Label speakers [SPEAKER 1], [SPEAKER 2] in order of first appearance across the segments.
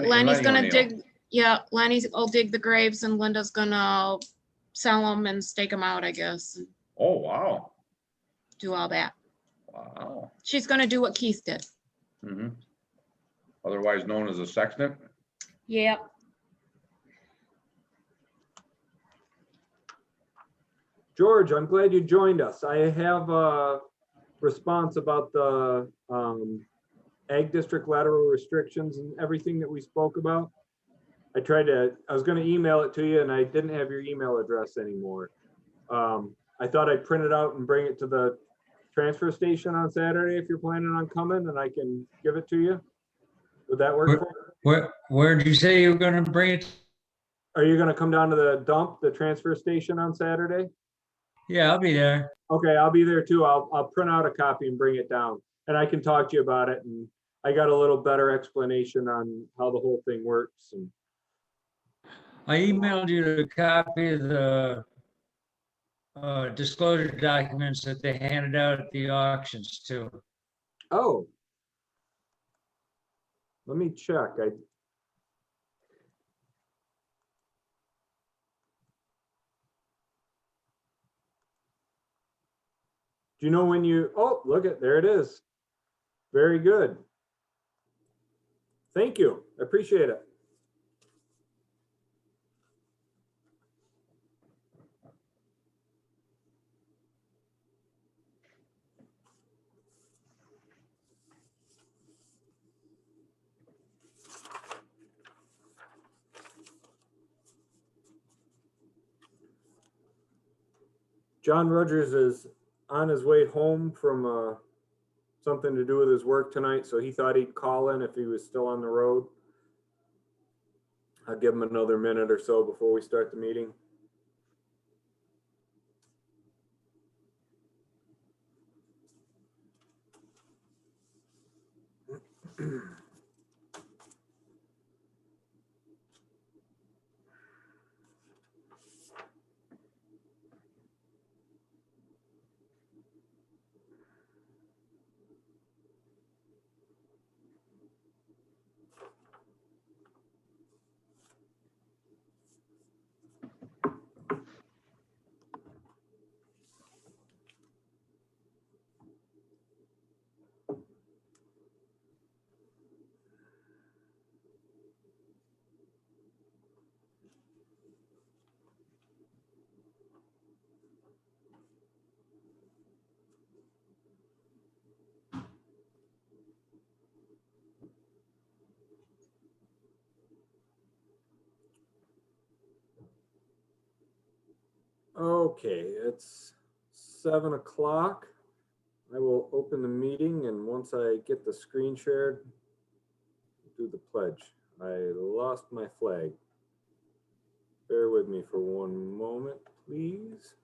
[SPEAKER 1] Lenny's gonna
[SPEAKER 2] O'Neill.
[SPEAKER 1] dig, yeah, Lenny's will dig the graves and Linda's gonna sell them and stake them out, I guess, and
[SPEAKER 2] Oh, wow.
[SPEAKER 1] do all that.
[SPEAKER 2] Wow.
[SPEAKER 1] She's gonna do what Keith did.
[SPEAKER 2] Hmm. Otherwise known as a sextant.
[SPEAKER 1] Yep.
[SPEAKER 3] George, I'm glad you joined us. I have a response about the Ag District lateral restrictions and everything that we spoke about. I was going to email it to you and I didn't have your email address anymore. I thought I'd print it out and bring it to the transfer station on Saturday if you're planning on coming, and I can give it to you. Would that work for you?
[SPEAKER 4] Where did you say you were gonna bring it?
[SPEAKER 3] Are you going to come down to the dump, the transfer station on Saturday?
[SPEAKER 4] Yeah, I'll be there.
[SPEAKER 3] Okay, I'll be there too. I'll print out a copy and bring it down, and I can talk to you about it. And I got a little better explanation on how the whole thing works. And
[SPEAKER 4] I emailed you a copy of the disclosure documents that they handed out at the auctions too.
[SPEAKER 3] oh, let me check. Do you know when you? Oh, look at there it is. Very good. Thank you. I appreciate it. John Rogers is on his way home from something to do with his work tonight, so he thought he'd call in if he was still on the road. I'll give him another minute or so before we start the meeting. Okay, it's 7 o'clock. I will open the meeting, and once I get the screen shared, do the pledge. I lost my flag. Bear with me for one moment, please.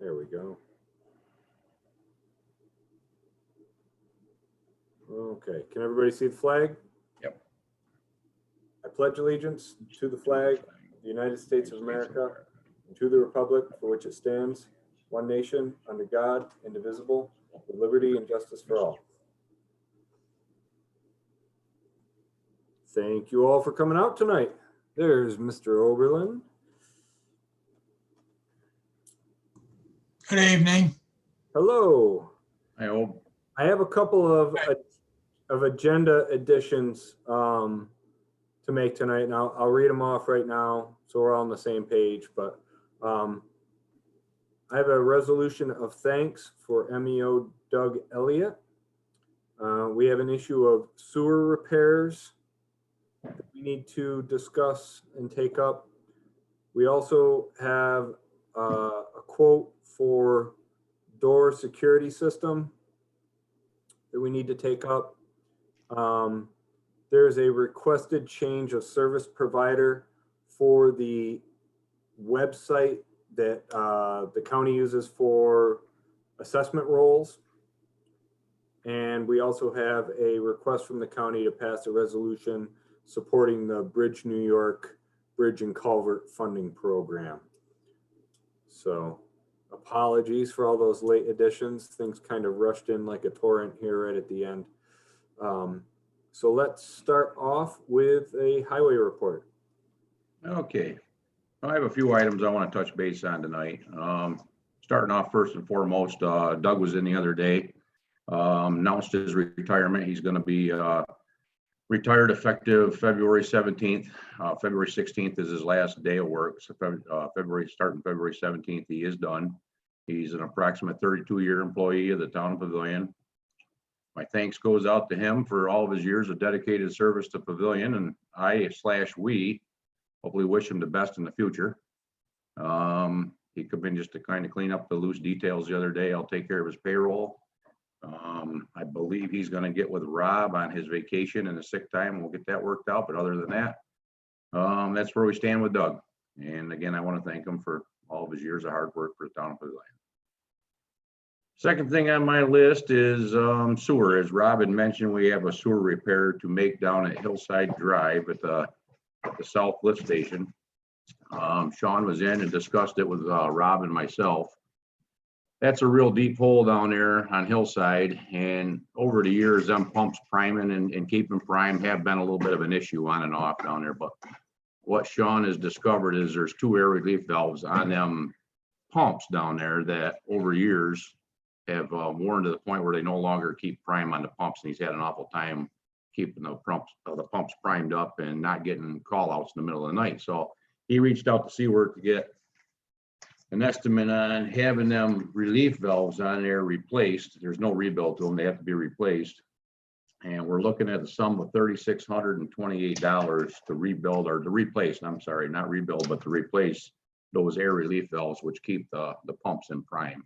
[SPEAKER 3] There we go. Okay, can everybody see the flag?
[SPEAKER 2] Yep.
[SPEAKER 3] I pledge allegiance to the flag of the United States of America, and to the republic for which it stands, one nation, under God, indivisible, with liberty and justice for all. Thank you all for coming out tonight. There's Mr. Oberlin.
[SPEAKER 5] Good evening.
[SPEAKER 3] Hello.
[SPEAKER 2] I hope.
[SPEAKER 3] I have a couple of agenda additions to make tonight, and I'll read them off right now so we're all on the same page. But I have a resolution of thanks for MEO Doug Elliott. We have an issue of sewer repairs that we need to discuss and take up. We also have a quote for door security system that we need to take up. There's a requested change of service provider for the website that the county uses for assessment rolls. And we also have a request from the county to pass a resolution supporting the Bridge New York Bridge and Culvert Funding Program. So apologies for all those late additions. Things kind of rushed in like a torrent here right at the end. So let's start off with a highway report.
[SPEAKER 2] Okay. I have a few items I want to touch base on tonight. Starting off first and foremost, Doug was in the other day, announced his retirement. He's going to be retired effective February 17th. February 16th is his last day of work. So starting February 17th, he is done. He's an approximate 32-year employee of the town of Pavilion. My thanks goes out to him for all of his years of dedicated service to Pavilion, and we hopefully wish him the best in the future. He come in just to kind of clean up the loose details the other day. I'll take care of his payroll. I believe he's going to get with Rob on his vacation and the sick time. We'll get that worked out. But other than that, that's where we stand with Doug. And again, I want to thank him for all of his years of hard work for the town of Pavilion. Second thing on my list is sewer. As Rob had mentioned, we have a sewer repair to make down at Hillside Drive at the south lift station. Sean was in and discussed it with Rob and myself. That's a real deep hole down there on Hillside, and over the years, them pumps priming and keeping prime have been a little bit of an issue on and off down there. But what Sean has discovered is there's 2 air relief valves on them pumps down there that over years have worn to the point where they no longer keep prime on the pumps, and he's had an awful time keeping the pumps primed up and not getting call outs in the middle of the night. So he reached out to Seaworth to get an estimate on having them relief valves on there replaced. There's no rebuild to them. They have to be replaced. And we're looking at a sum of $3,628 to rebuild or to replace, I'm sorry, not rebuild, but to replace those air relief valves, which keep the pumps in prime.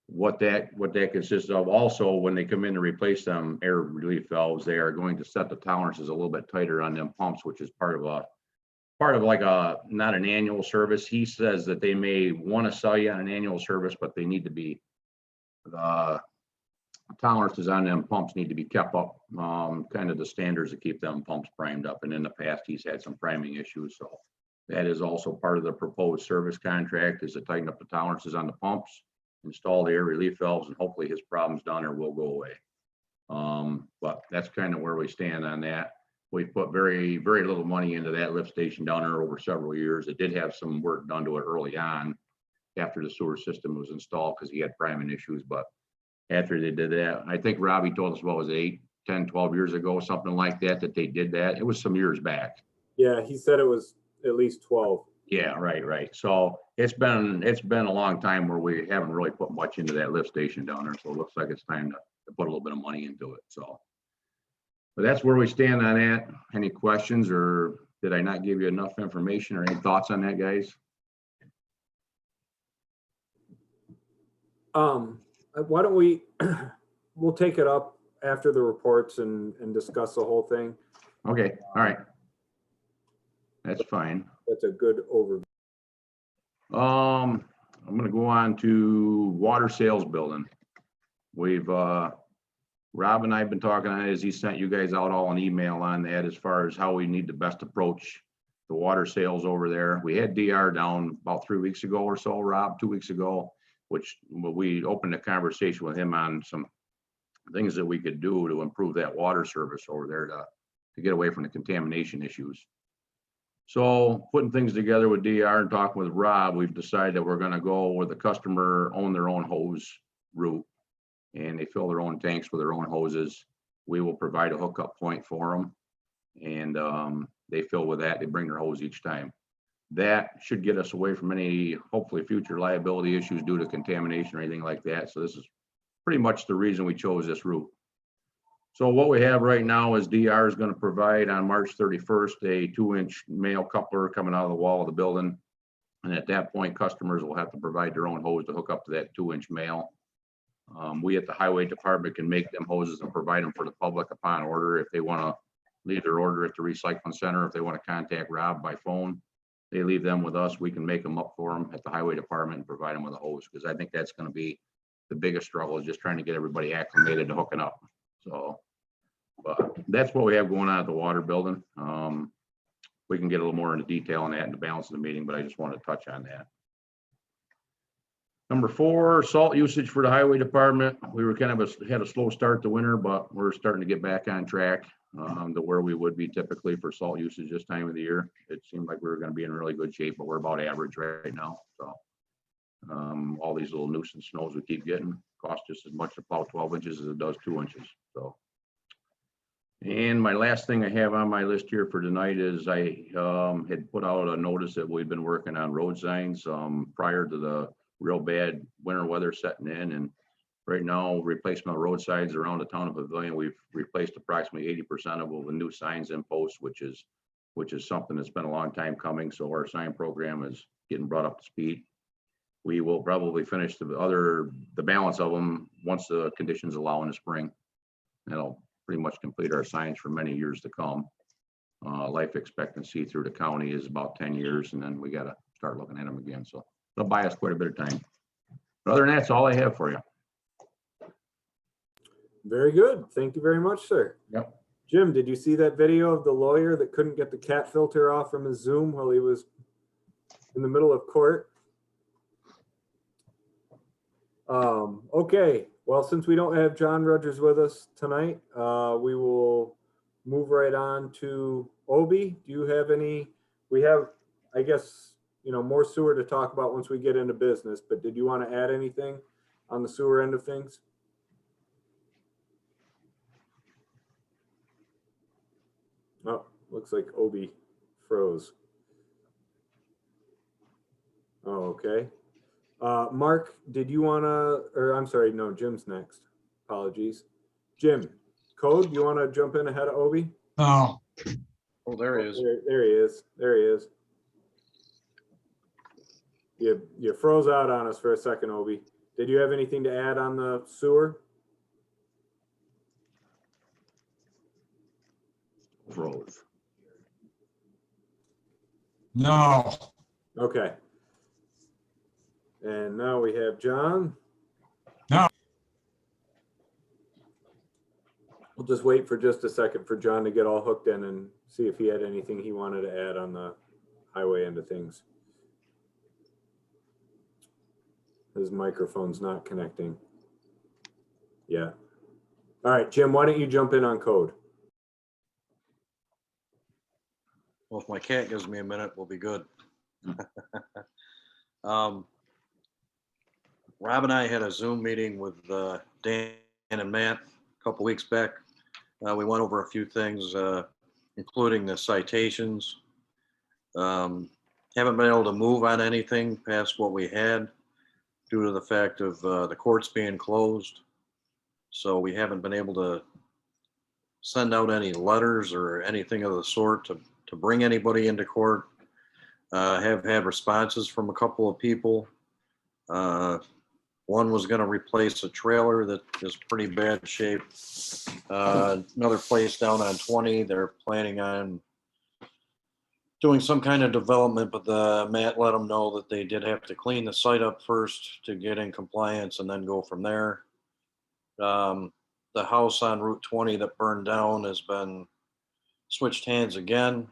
[SPEAKER 2] What that consists of also, when they come in to replace them air relief valves, they are going to set the tolerances a little bit tighter on them pumps, which is part of like not an annual service. He says that they may want to sell you on an annual service, but they need to be, the tolerances on them pumps need to be kept up, kind of the standards to keep them pumps primed up. And in the past, he's had some priming issues. So that is also part of the proposed service contract, is to tighten up the tolerances on the pumps, install the air relief valves, and hopefully his problems down there will go away. But that's kind of where we stand on that. We put very, very little money into that lift station down there over several years. It did have some work done to it early on after the sewer system was installed because he had priming issues. But after they did that, I think Robbie told us what was 8, 10, 12 years ago, something like that, that they did that. It was some years back.
[SPEAKER 3] Yeah, he said it was at least 12.
[SPEAKER 2] Yeah, right. So it's been a long time where we haven't really put much into that lift station down there. So it looks like it's time to put a little bit of money into it. So, but that's where we stand on that. Any questions, or did I not give you enough information, or any thoughts on that, guys?
[SPEAKER 3] Why don't we'll take it up after the reports and discuss the whole thing.
[SPEAKER 2] Okay, all right. That's fine.
[SPEAKER 3] That's a good overview.
[SPEAKER 2] I'm gonna go on to water sales building. We've Rob and I have been talking on it, as he sent you guys out all an email on that as far as how we need to best approach the water sales over there. We had DR down about 3 weeks ago or so, Rob, 2 weeks ago, which we opened a conversation with him on some things that we could do to improve that water service over there to get away from the contamination issues. So putting things together with DR and talking with Rob, we've decided that we're going to go with the customer own their own hose route, and they fill their own tanks with their own hoses. We will provide a hookup point for them, and they fill with that. They bring their hose each time. That should get us away from any, hopefully, future liability issues due to contamination or anything like that. So this is pretty much the reason we chose this route. So what we have right now is DR is going to provide on March 31st a 2-inch male coupler coming out of the wall of the building. And at that point, customers will have to provide their own hose to hook up to that 2-inch male. We at the highway department can make them hoses and provide them for the public upon order. If they want to leave their order at the recycling center, if they want to contact Rob by phone, they leave them with us. We can make them up for them at the highway department and provide them with a hose, because I think that's going to be the biggest struggle, is just trying to get everybody acclimated to hooking up. So, but that's what we have going on at the water building. We can get a little more into detail on that in the balance of the meeting, but I just wanted to touch on that. Number 4, salt usage for the highway department. We were had a slow start to winter, but we're starting to get back on track to where we would be typically for salt usage this time of the year. It seemed like we were going to be in really good shape, but we're about average right now. So all these little nuisance snows we keep getting cost just as much to plow 12 inches as it does 2 inches. So. And my last thing I have on my list here for tonight is I had put out a notice that we've been working on road signs prior to the real bad winter weather setting in. And right now, replacement of road signs around the town of Pavilion, we've replaced approximately 80% of them with new signs in post, which is something that's been a long time coming. So our sign program is getting brought up to speed. We will probably finish the balance of them once the conditions allow in the spring. That'll pretty much complete our signs for many years to come. Life expectancy through the county is about 10 years, and then we got to start looking at them again. So it'll buy us quite a bit of time. But other than that, that's all I have for you.
[SPEAKER 3] Very good. Thank you very much, sir.
[SPEAKER 2] Yep.
[SPEAKER 3] Jim, did you see that video of the lawyer that couldn't get the cat filter off from his Zoom while he was in the middle of court? Okay. Well, since we don't have John Rogers with us tonight, we will move right on to Obi. Do you have any? We have, I guess, more sewer to talk about once we get into business, but did you want to add anything on the sewer end of things? Oh, looks like Obi froze. Oh, okay. Mark, did you want to, or I'm sorry, no, Jim's next. Apologies. Jim, Code, you want to jump in ahead of Obi?
[SPEAKER 5] Oh,
[SPEAKER 6] Oh, there he is.
[SPEAKER 3] There he is. There he is. You froze out on us for a second, Obi. Did you have anything to add on the sewer?
[SPEAKER 2] Froze.
[SPEAKER 5] no.
[SPEAKER 3] Okay. And now we have John.
[SPEAKER 5] No.
[SPEAKER 3] We'll just wait for just a second for John to get all hooked in and see if he had anything he wanted to add on the highway end of things. His microphone's not connecting. Yeah. All right, Jim, why don't you jump in on Code?
[SPEAKER 6] Well, if my cat gives me a minute, we'll be good. Rob and I had a Zoom meeting with Dan and Matt a couple weeks back. We went over a few things, including the citations. Haven't been able to move on anything past what we had due to the fact of the courts being closed. So we haven't been able to send out any letters or anything of the sort to bring anybody into court. Have had responses from a couple of people. One was going to replace a trailer that is pretty bad shape. Another place down on 20, they're planning on doing some kind of development, but Matt let them know that they did have to clean the site up first to get in compliance and then go from there. The house on Route 20 that burned down has been switched hands again,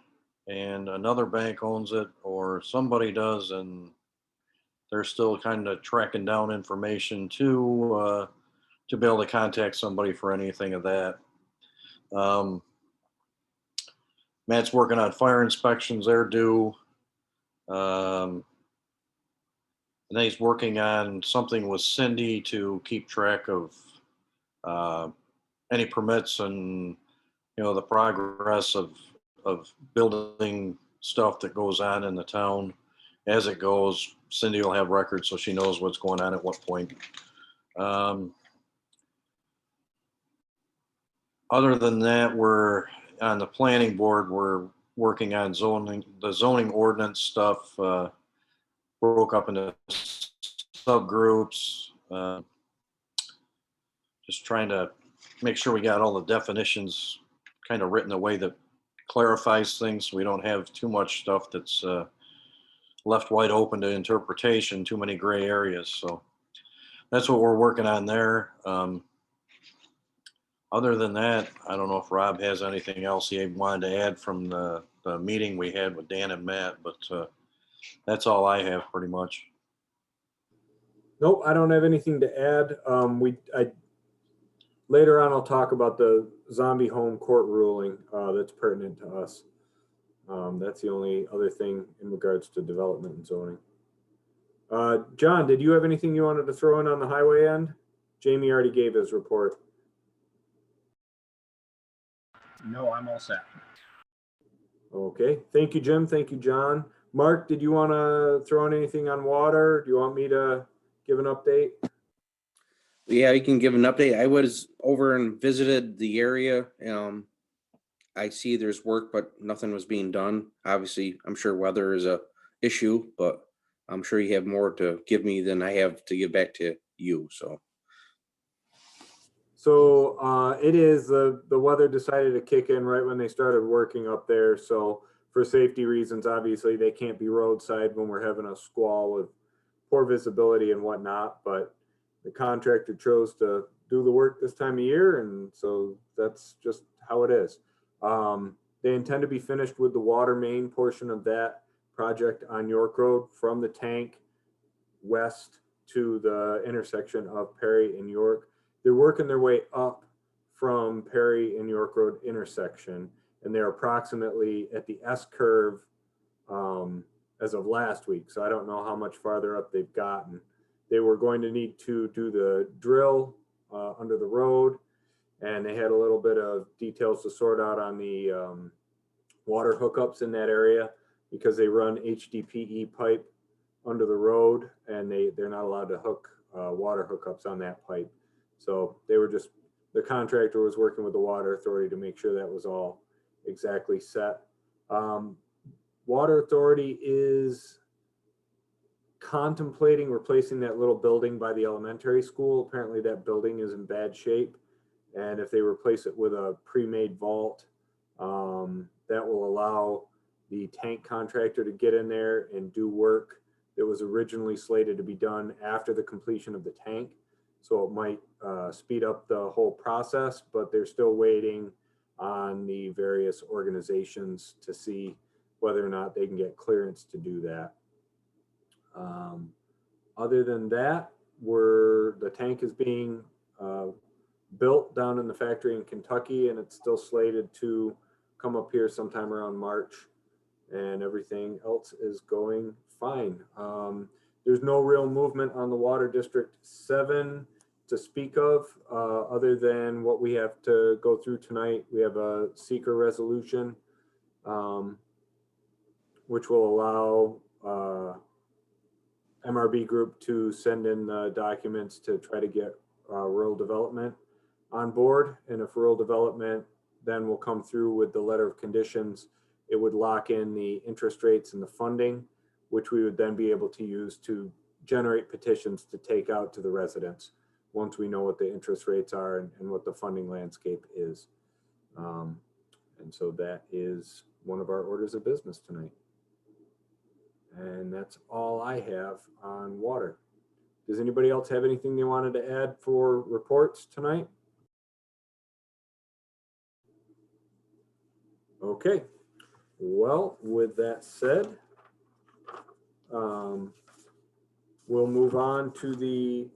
[SPEAKER 6] and another bank owns it, or somebody does, and they're still kind of tracking down information to be able to contact somebody for anything of that. Matt's working on fire inspections, they're due. And then he's working on something with Cindy to keep track of any permits and, the progress of building stuff that goes on in the town. As it goes, Cindy will have records so she knows what's going on at what point. Other than that, we're on the planning board, we're working on the zoning ordinance stuff, broke up into subgroups, just trying to make sure we got all the definitions kind of written in a way that clarifies things so we don't have too much stuff that's left wide open to interpretation, too many gray areas. So that's what we're working on there. Other than that, I don't know if Rob has anything else he wanted to add from the meeting we had with Dan and Matt, but that's all I have pretty much.
[SPEAKER 3] Nope, I don't have anything to add. Later on, I'll talk about the zombie home court ruling that's pertinent to us. That's the only other thing in regards to development and zoning. John, did you have anything you wanted to throw in on the highway end? Jamie already gave his report.
[SPEAKER 7] No, I'm all set.
[SPEAKER 3] Okay, thank you, Jim. Thank you, John. Mark, did you want to throw in anything on water? Do you want me to give an update?
[SPEAKER 8] Yeah, you can give an update. I was over and visited the area. I see there's work, but nothing was being done. Obviously, I'm sure weather is a issue, but I'm sure you have more to give me than I have to give back to you. So
[SPEAKER 3] It is, the weather decided to kick in right when they started working up there. So for safety reasons, obviously they can't be roadside when we're having a squall with poor visibility and whatnot, but the contractor chose to do the work this time of year. And so that's just how it is. They intend to be finished with the water main portion of that project on York Road from the tank west to the intersection of Perry and York. They're working their way up from Perry and York Road intersection, and they're approximately at the S curve as of last week. So I don't know how much farther up they've gotten. They were going to need to do the drill under the road, and they had a little bit of details to sort out on the water hookups in that area because they run HDPE pipe under the road, and they're not allowed to hook water hookups on that pipe. So they were just, the contractor was working with the water authority to make sure that was all exactly set. Water authority is contemplating replacing that little building by the elementary school. Apparently that building is in bad shape. And if they replace it with a pre-made vault, that will allow the tank contractor to get in there and do work that was originally slated to be done after the completion of the tank. So it might speed up the whole process, but they're still waiting on the various organizations to see whether or not they can get clearance to do that. Other than that, the tank is being built down in the factory in Kentucky, and it's still slated to come up here sometime around March, and everything else is going fine. There's no real movement on the Water District 7 to speak of, other than what we have to go through tonight. We have a seeker resolution, which will allow MRB Group to send in the documents to try to get rural development on board. And if rural development then will come through with the letter of conditions, it would lock in the interest rates and the funding, which we would then be able to use to generate petitions to take out to the residents once we know what the interest rates are and what the funding landscape is. And so that is one of our orders of business tonight. And that's all I have on water. Does anybody else have anything they wanted to add for reports tonight? Okay. Well, with that said, we'll move on to the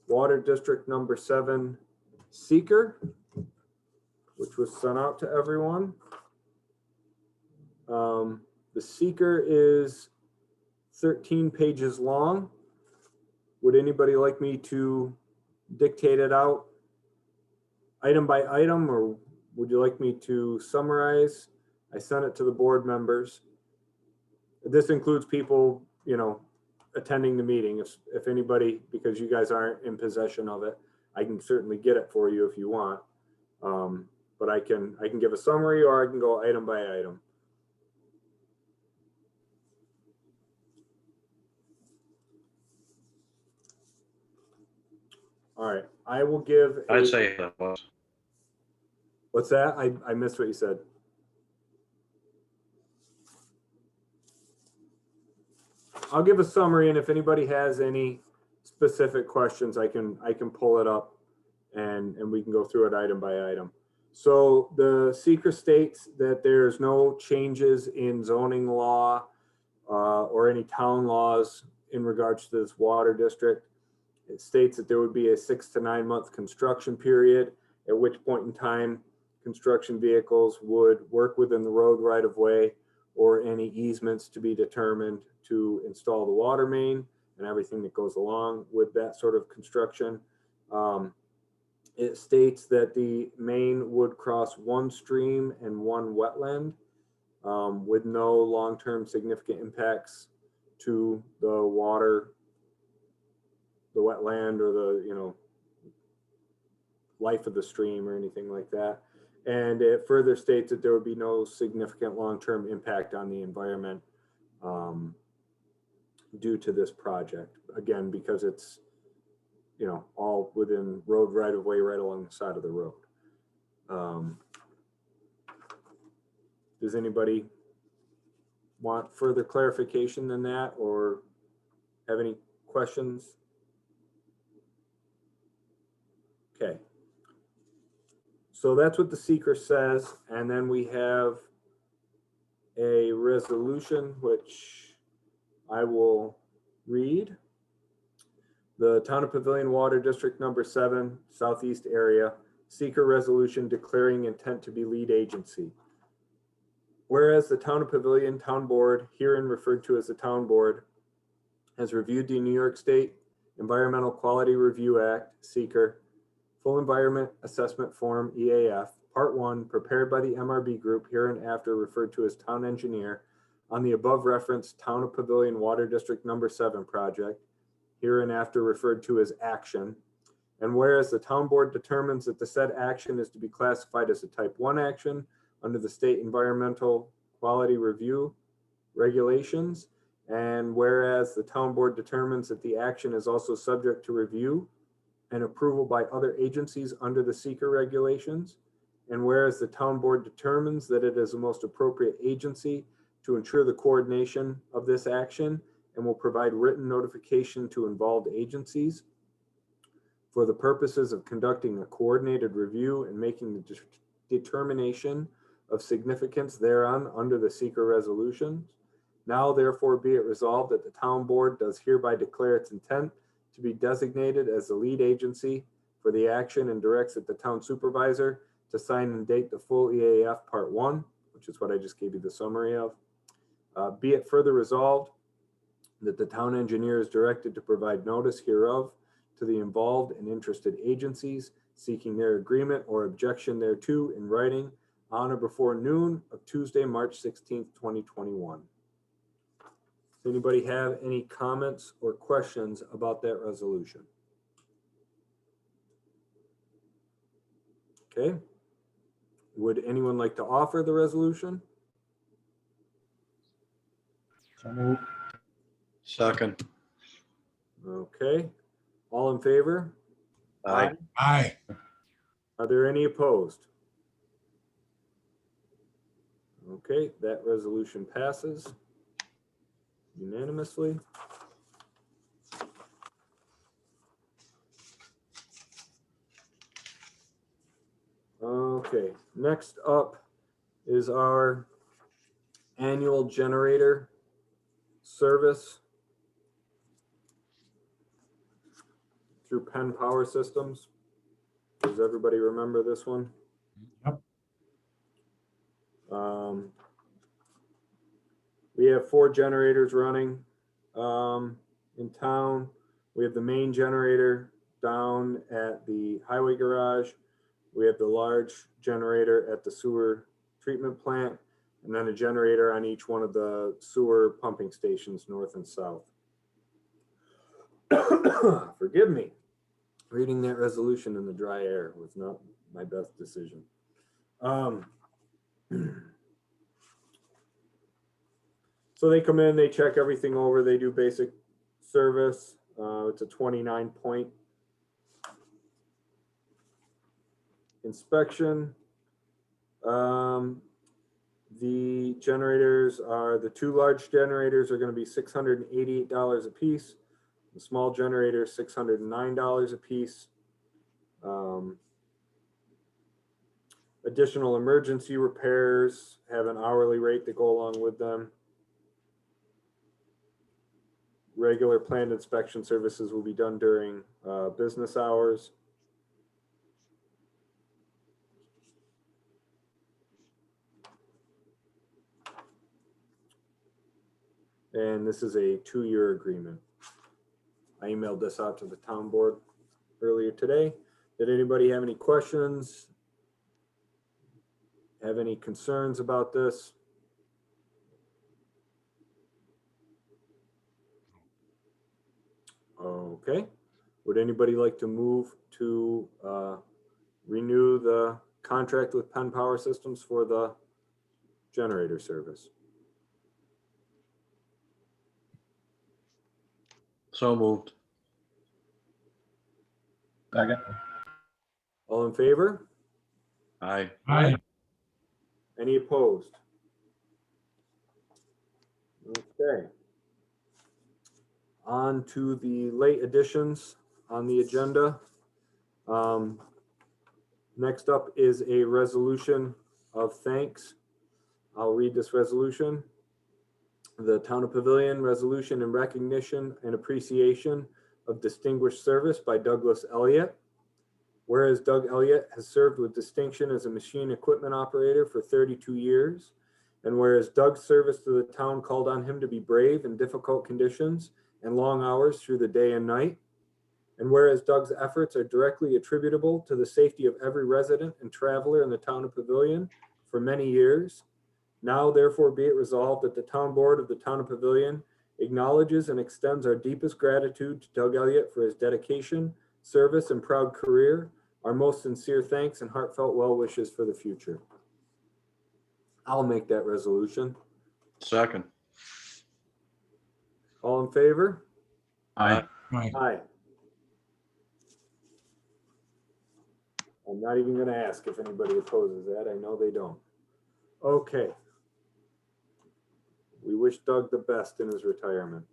[SPEAKER 3] Water District number 7 seeker, which was sent out to everyone. The seeker is 13 pages long. Would anybody like me to dictate it out item by item, or would you like me to summarize? I sent it to the board members. This includes people, attending the meeting. If anybody, because you guys aren't in possession of it, I can certainly get it for you if you want. But I can give a summary, or I can go item by item. All right, I will give.
[SPEAKER 6] I'd say that was.
[SPEAKER 3] What's that? I missed what you said. I'll give a summary, and if anybody has any specific questions, I can pull it up and we can go through it item by item. So the seeker states that there's no changes in zoning law or any town laws in regards to this water district. It states that there would be a 6 to 9 month construction period, at which point in time construction vehicles would work within the road right of way or any easements to be determined to install the water main and everything that goes along with that sort of construction. It states that the main would cross one stream and one wetland with no long-term significant impacts to the water, the wetland, or the, you know, life of the stream or anything like that. And it further states that there would be no significant long-term impact on the environment due to this project. Again, because it's, you know, all within road right of way, right along the side of the road. Does anybody want further clarification than that, or have any questions? Okay. So that's what the seeker says. And then we have a resolution, which I will read. The Town of Pavilion Water District Number 7, Southeast Area, seeker resolution declaring intent to be lead agency. Whereas the Town of Pavilion Town Board, herein referred to as the Town Board, has reviewed the New York State Environmental Quality Review Act, seeker, Full Environment Assessment Form, EAF, Part 1, prepared by the MRB Group, hereinafter referred to as Town Engineer, on the above referenced Town of Pavilion Water District Number 7 project, hereinafter referred to as action. And whereas the Town Board determines that the said action is to be classified as a Type 1 action under the State Environmental Quality Review regulations, and whereas the Town Board determines that the action is also subject to review and approval by other agencies under the seeker regulations, and whereas the Town Board determines that it is the most appropriate agency to ensure the coordination of this action and will provide written notification to involved agencies for the purposes of conducting a coordinated review and making the determination of significance thereon under the seeker resolutions. Now therefore be it resolved that the Town Board does hereby declare its intent to be designated as the lead agency for the action and directs that the Town Supervisor to sign and date the full EAF Part 1, which is what I just gave you the summary of. Be it further resolved that the Town Engineer is directed to provide notice hereof to the involved and interested agencies seeking their agreement or objection thereto in writing on or before noon of Tuesday, March 16th, 2021. Does anybody have any comments or questions about that resolution? Okay. Would anyone like to offer the resolution?
[SPEAKER 7] So moved.
[SPEAKER 6] Second.
[SPEAKER 3] Okay. All in favor?
[SPEAKER 6] Aye.
[SPEAKER 5] Aye.
[SPEAKER 3] Are there any opposed? Okay, that resolution passes unanimously. Okay, next up is our annual generator service through Penn Power Systems. Does everybody remember this one?
[SPEAKER 5] Yep.
[SPEAKER 3] We have 4 generators running in town. We have the main generator down at the highway garage. We have the large generator at the sewer treatment plant, and then a generator on each one of the sewer pumping stations, north and south. Forgive me. Reading that resolution in the dry air was not my best decision. So they come in, they check everything over, they do basic service. It's a 29-point inspection. The generators are, the 2 large generators are going to be $688 a piece. The small generator, $609 a piece. Additional emergency repairs have an hourly rate that go along with them. regular planned inspection services will be done during business hours. And this is a 2-year agreement. I emailed this out to the town board earlier today. Did anybody have any questions? Have any concerns about this? Okay. Would anybody like to move to renew the contract with Penn Power Systems for the generator service?
[SPEAKER 6] So moved.
[SPEAKER 7] Second.
[SPEAKER 3] All in favor?
[SPEAKER 6] Aye.
[SPEAKER 5] Aye.
[SPEAKER 3] Any opposed? Okay. On to the late additions on the agenda. Next up is a resolution of thanks. I'll read this resolution. The Town of Pavilion Resolution in recognition and appreciation of distinguished service by Douglas Elliott. Whereas Doug Elliott has served with distinction as a machine equipment operator for 32 years, and whereas Doug's service to the town called on him to be brave in difficult conditions and long hours through the day and night, and whereas Doug's efforts are directly attributable to the safety of every resident and traveler in the Town of Pavilion for many years, now therefore be it resolved that the Town Board of the Town of Pavilion acknowledges and extends our deepest gratitude to Doug Elliott for his dedication, service, and proud career. Our most sincere thanks and heartfelt well wishes for the future. I'll make that resolution.
[SPEAKER 6] Second.
[SPEAKER 3] All in favor?
[SPEAKER 7] Aye.
[SPEAKER 5] Aye.
[SPEAKER 3] Aye. I'm not even gonna ask if anybody opposes that. I know they don't. Okay. We wish Doug the best in his retirement.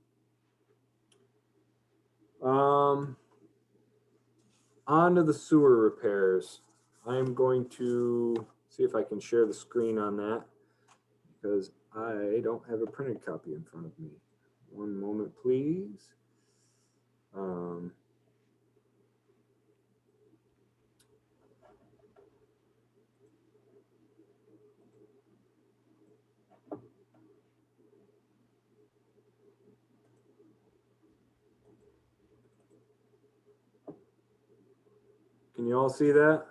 [SPEAKER 3] On to the sewer repairs. I'm going to see if I can share the screen on that because I don't have a printed copy in front of me. One moment, please. Can you all see that?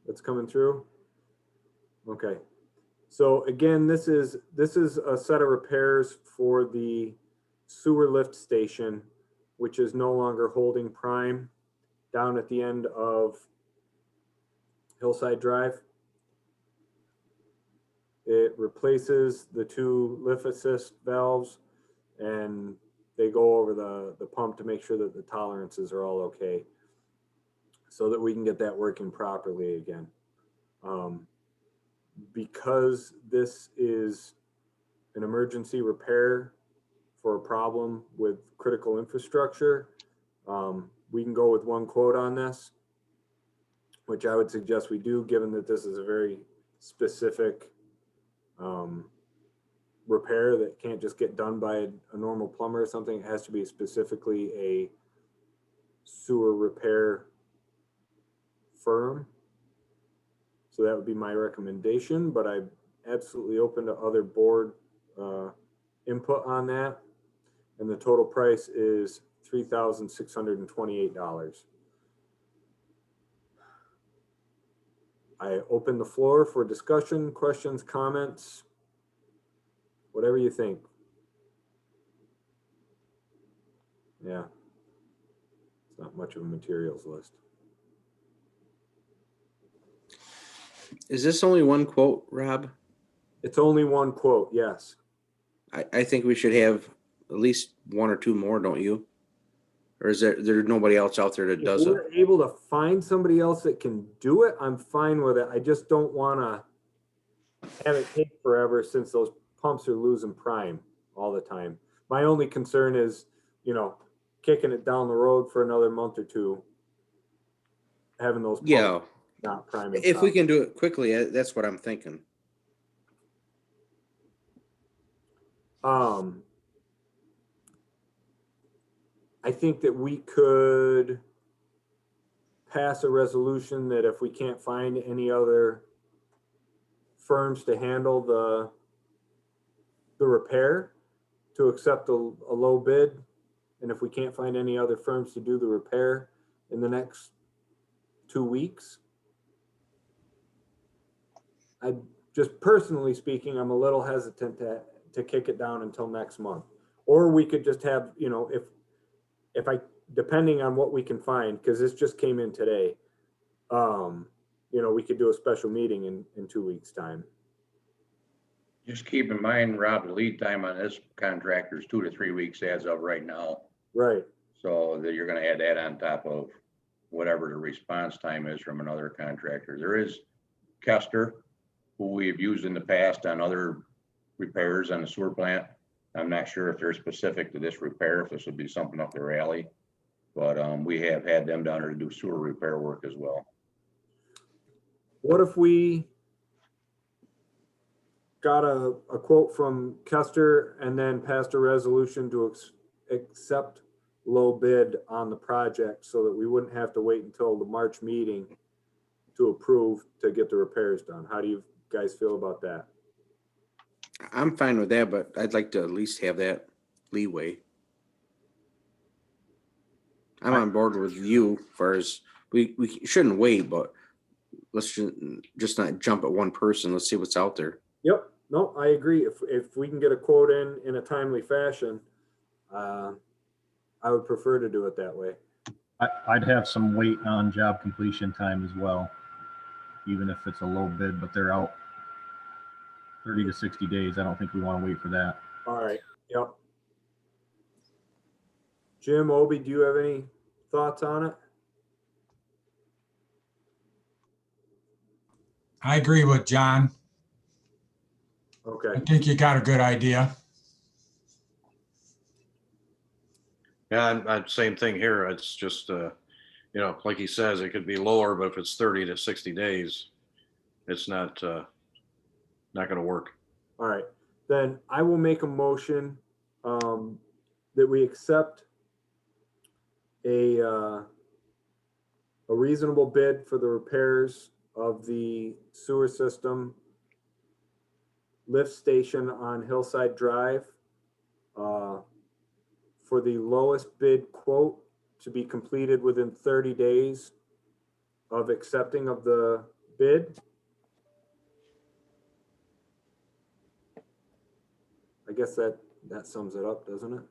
[SPEAKER 3] That's coming through? Okay. So again, this is a set of repairs for the sewer lift station, which is no longer holding prime down at the end of Hillside Drive. It replaces the 2 lift assist valves and they go over the pump to make sure that the tolerances are all okay so that we can get that working properly again. Because this is an emergency repair for a problem with critical infrastructure, we can go with 1 quote on this, which I would suggest we do, given that this is a very specific repair that can't just get done by a normal plumber or something. It has to be specifically a sewer repair firm. So that would be my recommendation, but I'm absolutely open to other board input on that. And the total price is $3,628. I open the floor for discussion, questions, comments, whatever you think. Yeah, it's not much of a materials list.
[SPEAKER 8] Is this only 1 quote, Rob?
[SPEAKER 3] It's only 1 quote, yes.
[SPEAKER 8] I think we should have at least 1 or 2 more, don't you? Or is there nobody else out there that
[SPEAKER 3] If
[SPEAKER 8] does it?
[SPEAKER 3] we're able to find somebody else that can do it, I'm fine with it. I just don't want to have it take forever since those pumps are losing prime all the time. My only concern is, kicking it down the road for another month or 2, having those pumps
[SPEAKER 8] Yeah,
[SPEAKER 3] not priming.
[SPEAKER 8] if we can do it quickly, that's what I'm thinking.
[SPEAKER 3] I think that we could pass a resolution that if we can't find any other firms to handle the repair, to accept a low bid. And if we can't find any other firms to do the repair in the next 2 weeks, I just personally speaking, I'm a little hesitant to kick it down until next month. Or we could just have, you know, if I, depending on what we can find, because this just came in today, you know, we could do a special meeting in 2 weeks' time.
[SPEAKER 2] Just keep in mind, Rob, the lead time on this contractor is 2 to 3 weeks as of right now.
[SPEAKER 3] Right.
[SPEAKER 2] So that you're gonna add that on top of whatever the response time is from another contractor. There is Kester, who we've used in the past on other repairs on the sewer plant. I'm not sure if they're specific to this repair, if this would be something up their alley. But we have had them down there to do sewer repair work as well.
[SPEAKER 3] What if we got a quote from Kester and then passed a resolution to accept low bid on the project so that we wouldn't have to wait until the March meeting to approve to get the repairs done? How do you guys feel about that?
[SPEAKER 8] I'm fine with that, but I'd like to at least have that leeway. I'm on board with you as far as we shouldn't wait, but let's just not jump at one person. Let's see what's out there.
[SPEAKER 3] Yep. No, I agree. If we can get a quote in a timely fashion, I would prefer to do it that way.
[SPEAKER 7] I'd have some weight on job completion time as well, even if it's a low bid, but they're out 30 to 60 days. I don't think we want to wait for that.
[SPEAKER 3] All right. Yep. Jim, Obi, do you have any thoughts on it?
[SPEAKER 5] I agree with John. I
[SPEAKER 3] Okay.
[SPEAKER 5] think you got a good idea.
[SPEAKER 6] Yeah, I'm same thing here. It's just, you know, like he says, it could be lower, but if it's 30 to 60 days, it's not going to work.
[SPEAKER 3] All right. Then I will make a motion that we accept a reasonable bid for the repairs of the sewer system lift station on Hillside Drive for the lowest bid quote to be completed within 30 days of accepting of the bid. I guess that sums it up, doesn't it?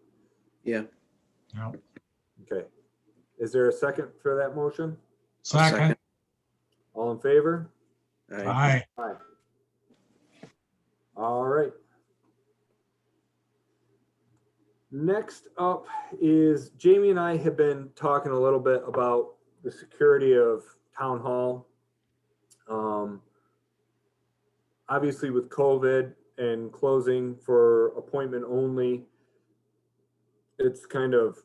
[SPEAKER 8] Yeah.
[SPEAKER 5] Yeah.
[SPEAKER 3] Okay. Is there a second for that motion?
[SPEAKER 5] Second,
[SPEAKER 3] All in favor?
[SPEAKER 5] aye.
[SPEAKER 3] Aye. All right. Next up is Jamie and I have been talking a little bit about the security of town hall. Obviously with COVID and closing for appointment only, it's kind of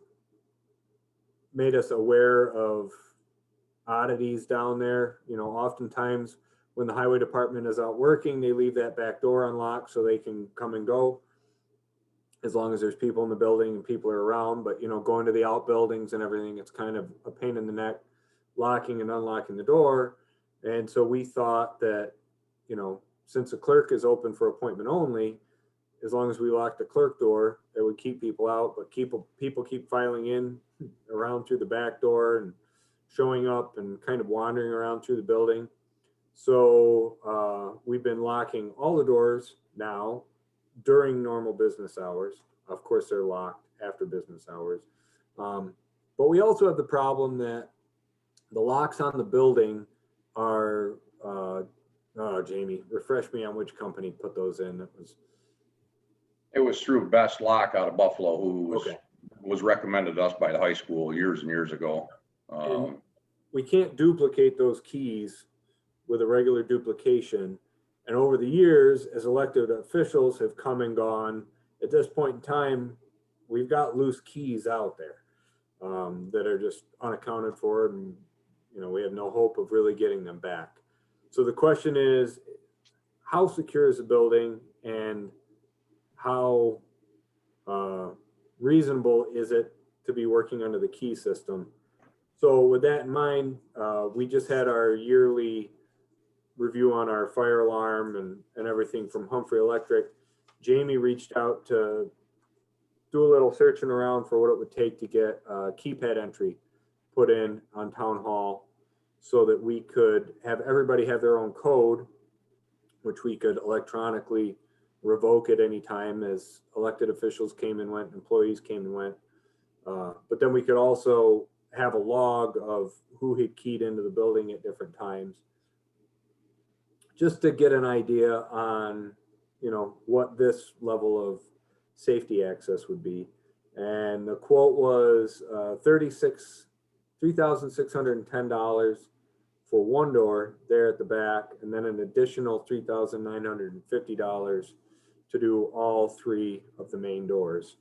[SPEAKER 3] made us aware of oddities down there. You know, oftentimes when the highway department is out working, they leave that back door unlocked so they can come and go as long as there's people in the building and people are around. But, you know, going to the outbuildings and everything, it's kind of a pain in the neck, locking and unlocking the door. And so we thought that, you know, since the clerk is open for appointment only, as long as we lock the clerk door, that would keep people out, but people keep filing in around through the back door and showing up and kind of wandering around through the building. So we've been locking all the doors now during normal business hours. Of course, they're locked after business hours. But we also have the problem that the locks on the building are, Jamie, refresh me on which company put those in.
[SPEAKER 2] It was through Best Lock out of Buffalo, who
[SPEAKER 3] Okay.
[SPEAKER 2] was recommended to us by the high school years and years ago.
[SPEAKER 3] And we can't duplicate those keys with a regular duplication. And over the years, as elected officials have come and gone, at this point in time, we've got loose keys out there that are just unaccounted for, and you know, we have no hope of really getting them back. So the question is, how secure is the building, and how reasonable is it to be working under the key system. So with that in mind, we just had our yearly review on our fire alarm and everything from Humphrey Electric. Jamie reached out to do a little searching around for what it would take to get a keypad entry put in on Town Hall so that we could have everybody have their own code, which we could electronically revoke at any time as elected officials came and went, employees came and went. But then we could also have a log of who had keyed into the building at different times, just to get an idea on, you know, what this level of safety access would be. And the quote was $3,610 for one door there at the back, and then an additional $3,950 to do all three of the main doors.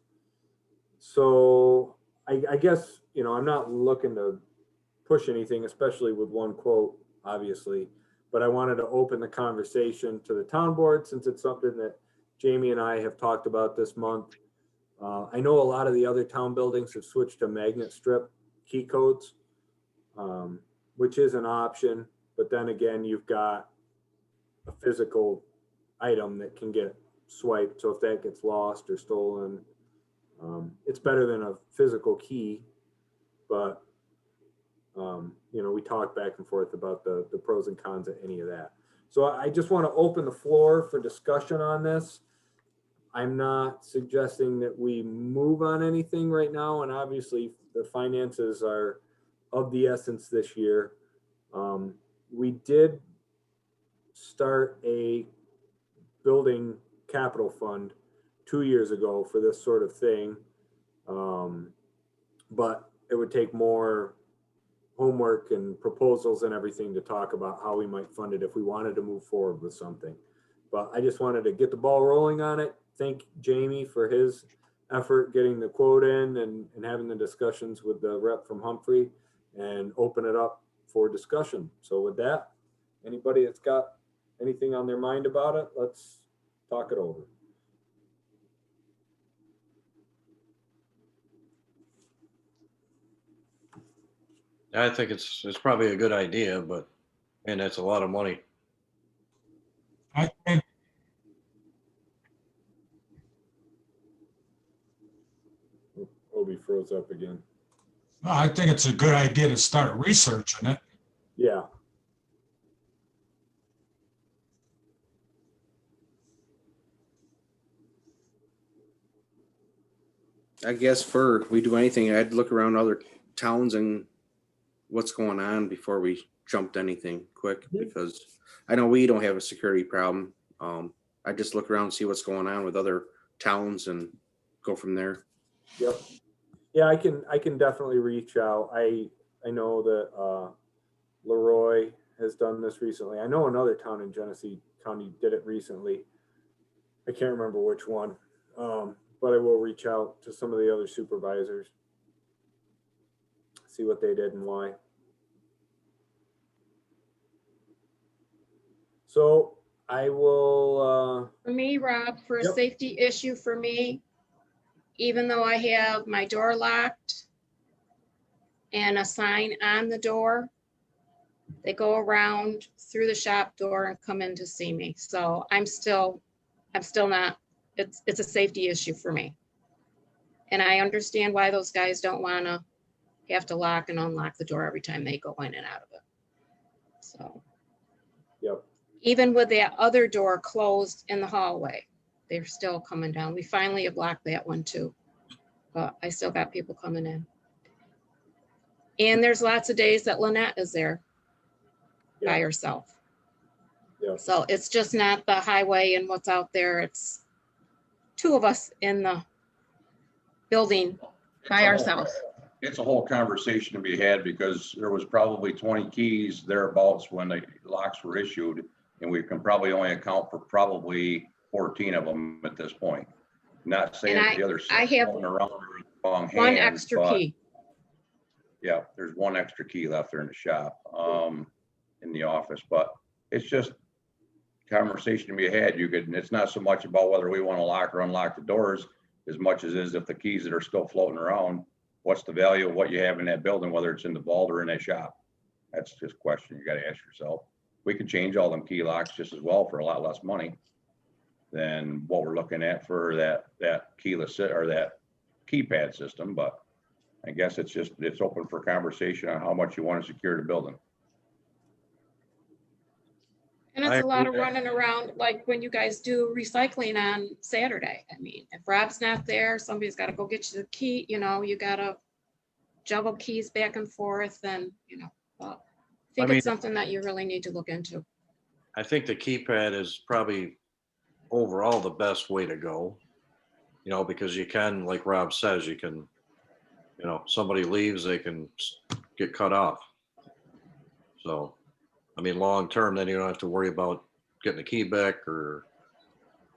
[SPEAKER 3] So I guess, you know, I'm not looking to push anything, especially with one quote, obviously, but I wanted to open the conversation to the town board since it's something that Jamie and I have talked about this month. I know a lot of the other town buildings have switched to magnet strip key codes, which is an option, but then again, you've got a physical item that can get swiped. So if that gets lost or stolen, it's better than a physical key, but you know, we talk back and forth about the pros and cons of any of that. So I just want to open the floor for discussion on this. I'm not suggesting that we move on anything right now, and obviously the finances are of the essence this year. We did start a building capital fund 2 years ago for this sort of thing, but it would take more homework and proposals and everything to talk about how we might fund it if we wanted to move forward with something. But I just wanted to get the ball rolling on it. Thank Jamie for his effort getting the quote in and having the discussions with the rep from Humphrey, and open it up for discussion. So with that, anybody that's got anything on their mind about it, let's talk it over.
[SPEAKER 6] I think it's probably a good idea, but, and that's a lot of money.
[SPEAKER 5] I think,
[SPEAKER 3] Obi froze up again.
[SPEAKER 5] I think it's a good idea to start researching it.
[SPEAKER 3] Yeah.
[SPEAKER 8] I guess for we do anything, I'd look around other towns and what's going on before we jumped anything quick, because I know we don't have a security problem. I just look around and see what's going on with other towns and go from there.
[SPEAKER 3] Yep. Yeah, I can definitely reach out. I know that Leroy has done this recently. I know another town in Genesee County did it recently. I can't remember which one, but I will reach out to some of the other supervisors, see what they did and why. So I will.
[SPEAKER 1] For me, Rob, for a
[SPEAKER 3] Yep.
[SPEAKER 1] safety issue for me, even though I have my door locked and a sign on the door, they go around through the shop door and come in to see me. So I'm still not, it's a safety issue for me. And I understand why those guys don't want to have to lock and unlock the door every time they go in and out of it. So.
[SPEAKER 3] Yep.
[SPEAKER 1] Even with that other door closed in the hallway, they're still coming down. We finally have locked that one too, but I still got people coming in. And there's lots of days that Lynette is there by herself.
[SPEAKER 3] Yeah.
[SPEAKER 1] So it's just not the highway and what's out there. It's two of us in the building by ourselves.
[SPEAKER 2] It's a whole conversation to be had, because there was probably 20 keys thereabouts when the locks were issued, and we can probably only account for probably 14 of them at this point. Not saying
[SPEAKER 1] And
[SPEAKER 2] that the other
[SPEAKER 1] I have
[SPEAKER 2] floating around are in the wrong
[SPEAKER 1] one
[SPEAKER 2] hands,
[SPEAKER 1] extra
[SPEAKER 2] but
[SPEAKER 1] key.
[SPEAKER 2] yeah, there's one extra key left there in the shop, in the office, but it's just conversation to be had. It's not so much about whether we want to lock or unlock the doors as much as is if the keys that are still floating around, what's the value of what you have in that building, whether it's in the vault or in that shop? That's just a question you gotta ask yourself. We could change all them key locks just as well for a lot less money than what we're looking at for that keyless or that keypad system, but I guess it's open for conversation on how much you want to secure the building.
[SPEAKER 1] And it's a lot of running around, like when you guys do recycling on Saturday. I mean, if Rob's not there, somebody's got to go get you the key, you know, you got to juggle keys back and forth and, you know, well, I think
[SPEAKER 6] mean-
[SPEAKER 1] it's something that you really need to look into.
[SPEAKER 6] I think the keypad is probably overall the best way to go. You know, because you can, like Rob says, you can, you know, somebody leaves, they can get cut off. So, I mean, long term, then you don't have to worry about getting the key back or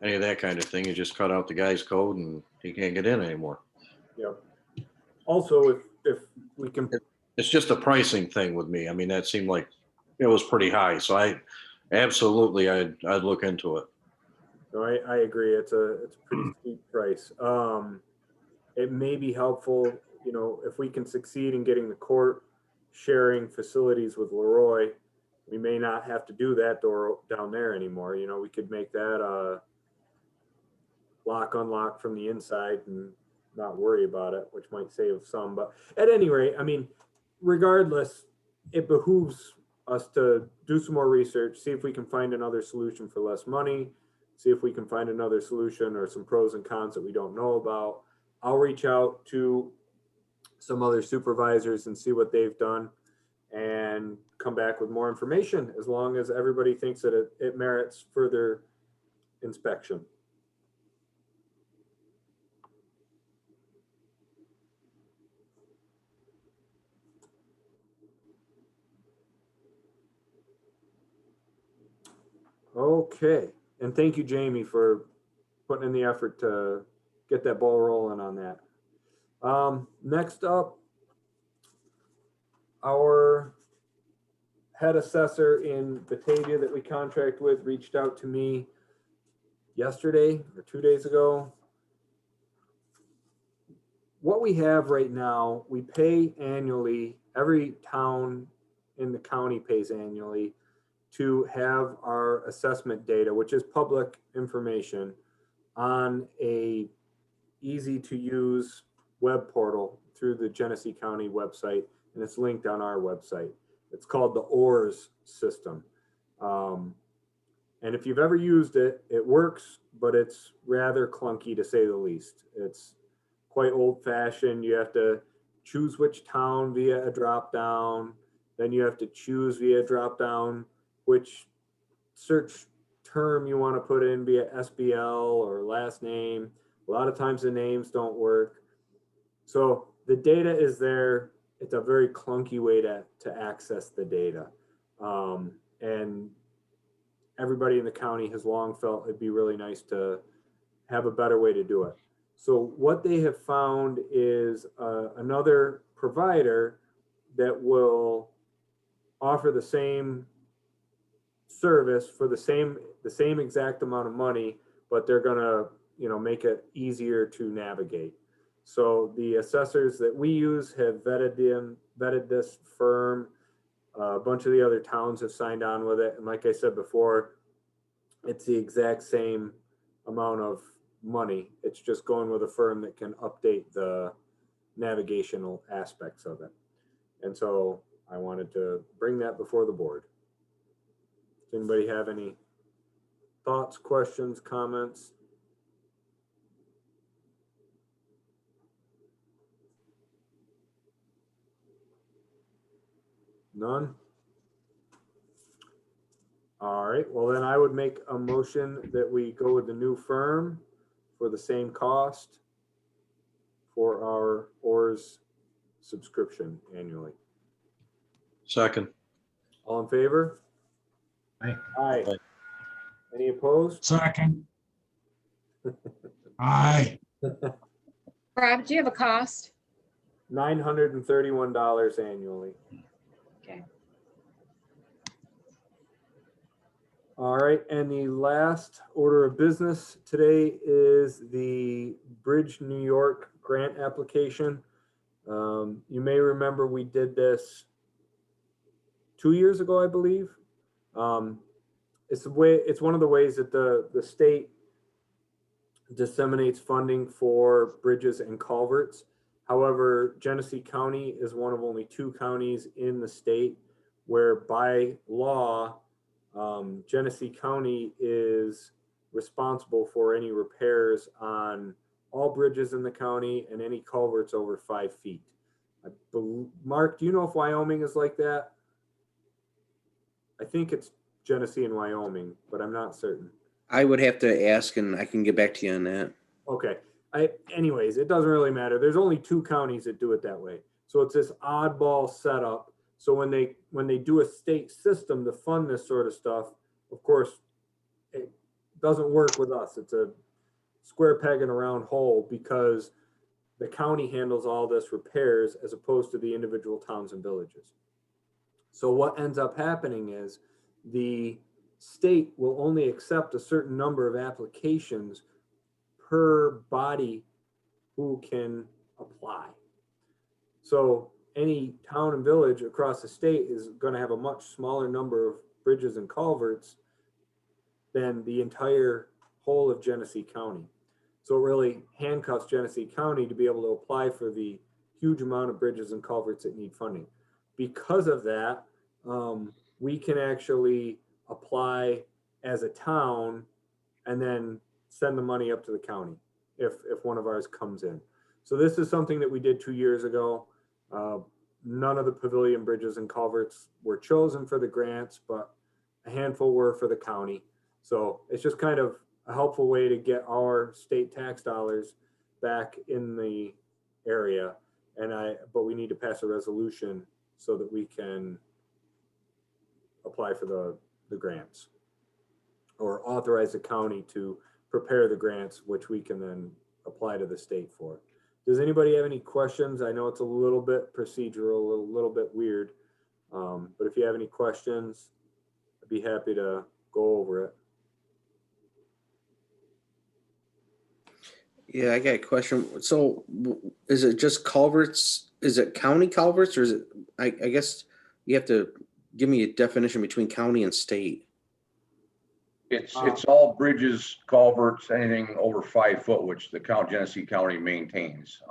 [SPEAKER 6] any of that kind of thing. You just cut out the guy's code and he can't get in anymore.
[SPEAKER 3] Yep. Also, if we can,
[SPEAKER 6] It's just a pricing thing with me. I mean, that seemed like it was pretty high. So I'd look into it.
[SPEAKER 3] no, I agree. It's a pretty steep price. It may be helpful, you know, if we can succeed in getting the court sharing facilities with Leroy, we may not have to do that door down there anymore. You know, we could make that lock unlock from the inside and not worry about it, which might save some. But at any rate, I mean, regardless, it behooves us to do some more research, see if we can find another solution for less money, see if we can find another solution or some pros and cons that we don't know about. I'll reach out to some other supervisors and see what they've done and come back with more information, as long as everybody thinks that it merits further inspection. Okay, and thank you, Jamie, for putting in the effort to get that ball rolling on that. Next up, our head assessor in Batavia that we contract with reached out to me yesterday or 2 days ago. What we have right now, we pay annually, every town in the county pays annually to have our assessment data, which is public information, on a easy to use web portal through the Genesee County website, and it's linked on our website. It's called the ORS system. And if you've ever used it, it works, but it's rather clunky to say the least. It's quite old fashioned. You have to choose which town via a drop down. Then you have to choose via drop down which search term you want to put in via SBL or last name. A lot of times the names don't work. So the data is there. It's a very clunky way to access the data. And everybody in the county has long felt it'd be really nice to have a better way to do it. So what they have found is another provider that will offer the same service for the same exact amount of money, but they're gonna, you know, make it easier to navigate. So the assessors that we use have vetted this firm. A bunch of the other towns have signed on with it. And like I said before, it's the exact same amount of money. It's just going with a firm that can update the navigational aspects of it. And so I wanted to bring that before the board. Does anybody have any thoughts, questions, comments? None? All right, well then I would make a motion that we go with the new firm for the same cost for our ORS subscription annually.
[SPEAKER 6] Second.
[SPEAKER 3] All in favor?
[SPEAKER 7] Aye.
[SPEAKER 3] Aye.
[SPEAKER 6] Aye.
[SPEAKER 3] Any opposed?
[SPEAKER 5] Second. Aye.
[SPEAKER 1] Rob, do you have a cost?
[SPEAKER 3] $931 annually.
[SPEAKER 1] Okay.
[SPEAKER 3] All right, and the last order of business today is the Bridge New York grant application. You may remember we did this 2 years ago, I believe. It's one of the ways that the state disseminates funding for bridges and culverts. However, Genesee County is one of only 2 counties in the state where by law, Genesee County is responsible for any repairs on all bridges in the county and any culverts over 5 feet. Mark, do you know if Wyoming is like that? I think it's Genesee and Wyoming, but I'm not certain.
[SPEAKER 8] I would have to ask and I can get back to you on that.
[SPEAKER 3] Okay. Anyways, it doesn't really matter. There's only 2 counties that do it that way. So it's this oddball setup. So when they do a state system to fund this sort of stuff, of course, it doesn't work with us. It's a square peg in a round hole because the county handles all this repairs as opposed to the individual towns and villages. So what ends up happening is the state will only accept a certain number of applications per body who can apply. So any town and village across the state is going to have a much smaller number of bridges and culverts than the entire whole of Genesee County. So it really handcuffs Genesee County to be able to apply for the huge amount of bridges and culverts that need funding. Because of that, we can actually apply as a town and then send the money up to the county if one of ours comes in. So this is something that we did 2 years ago. None of the pavilion bridges and culverts were chosen for the grants, but a handful were for the county. So it's just kind of a helpful way to get our state tax dollars back in the area. But we need to pass a resolution so that we can apply for the grants or authorize the county to prepare the grants, which we can then apply to the state for. Does anybody have any questions? I know it's a little bit procedural, a little bit weird, but if you have any questions, I'd be happy to go over it.
[SPEAKER 8] Yeah, I got a question. So is it just culverts? Is it county culverts or is it, I guess you have to give me a definition between county and state.
[SPEAKER 2] It's all bridges, culverts, anything over 5 foot, which the Genesee County maintains.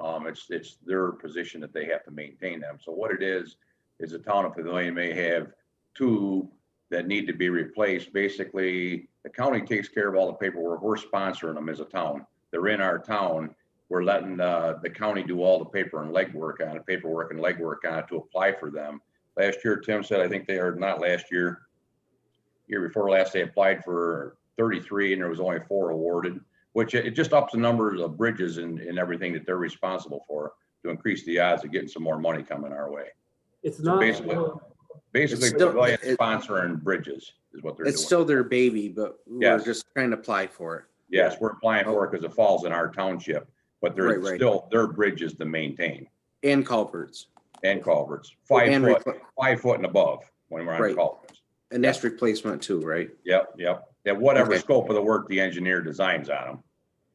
[SPEAKER 2] It's their position that they have to maintain them. So what it is the town of Pavilion may have 2 that need to be replaced. Basically, the county takes care of all the paperwork. We're sponsoring them as a town. They're in our town. We're letting the county do all the paperwork and legwork on it to apply for them. Last year, Tim said, I think they are not last year. Year before last, they applied for 33 and there was only 4 awarded, which it just ups the numbers of bridges and everything that they're responsible for to increase the odds of getting some more money coming our way.
[SPEAKER 3] It's
[SPEAKER 2] So
[SPEAKER 3] not
[SPEAKER 2] basically
[SPEAKER 8] still-
[SPEAKER 2] Pavilion sponsoring bridges is what they're doing.
[SPEAKER 8] It's still their baby, but we're
[SPEAKER 2] Yes.
[SPEAKER 8] just trying to apply for it.
[SPEAKER 2] Yes, we're applying for it because it falls in our township, but they're
[SPEAKER 8] Right.
[SPEAKER 2] still their bridges to maintain
[SPEAKER 8] And culverts.
[SPEAKER 2] and culverts, 5
[SPEAKER 8] And
[SPEAKER 2] foot,
[SPEAKER 8] repla-
[SPEAKER 2] 5 foot and above when we're on
[SPEAKER 8] Right.
[SPEAKER 2] culverts.
[SPEAKER 8] And that's replacement too, right?
[SPEAKER 2] Yep. Yeah, whatever
[SPEAKER 8] Okay.
[SPEAKER 2] scope of the work the engineer designs on them.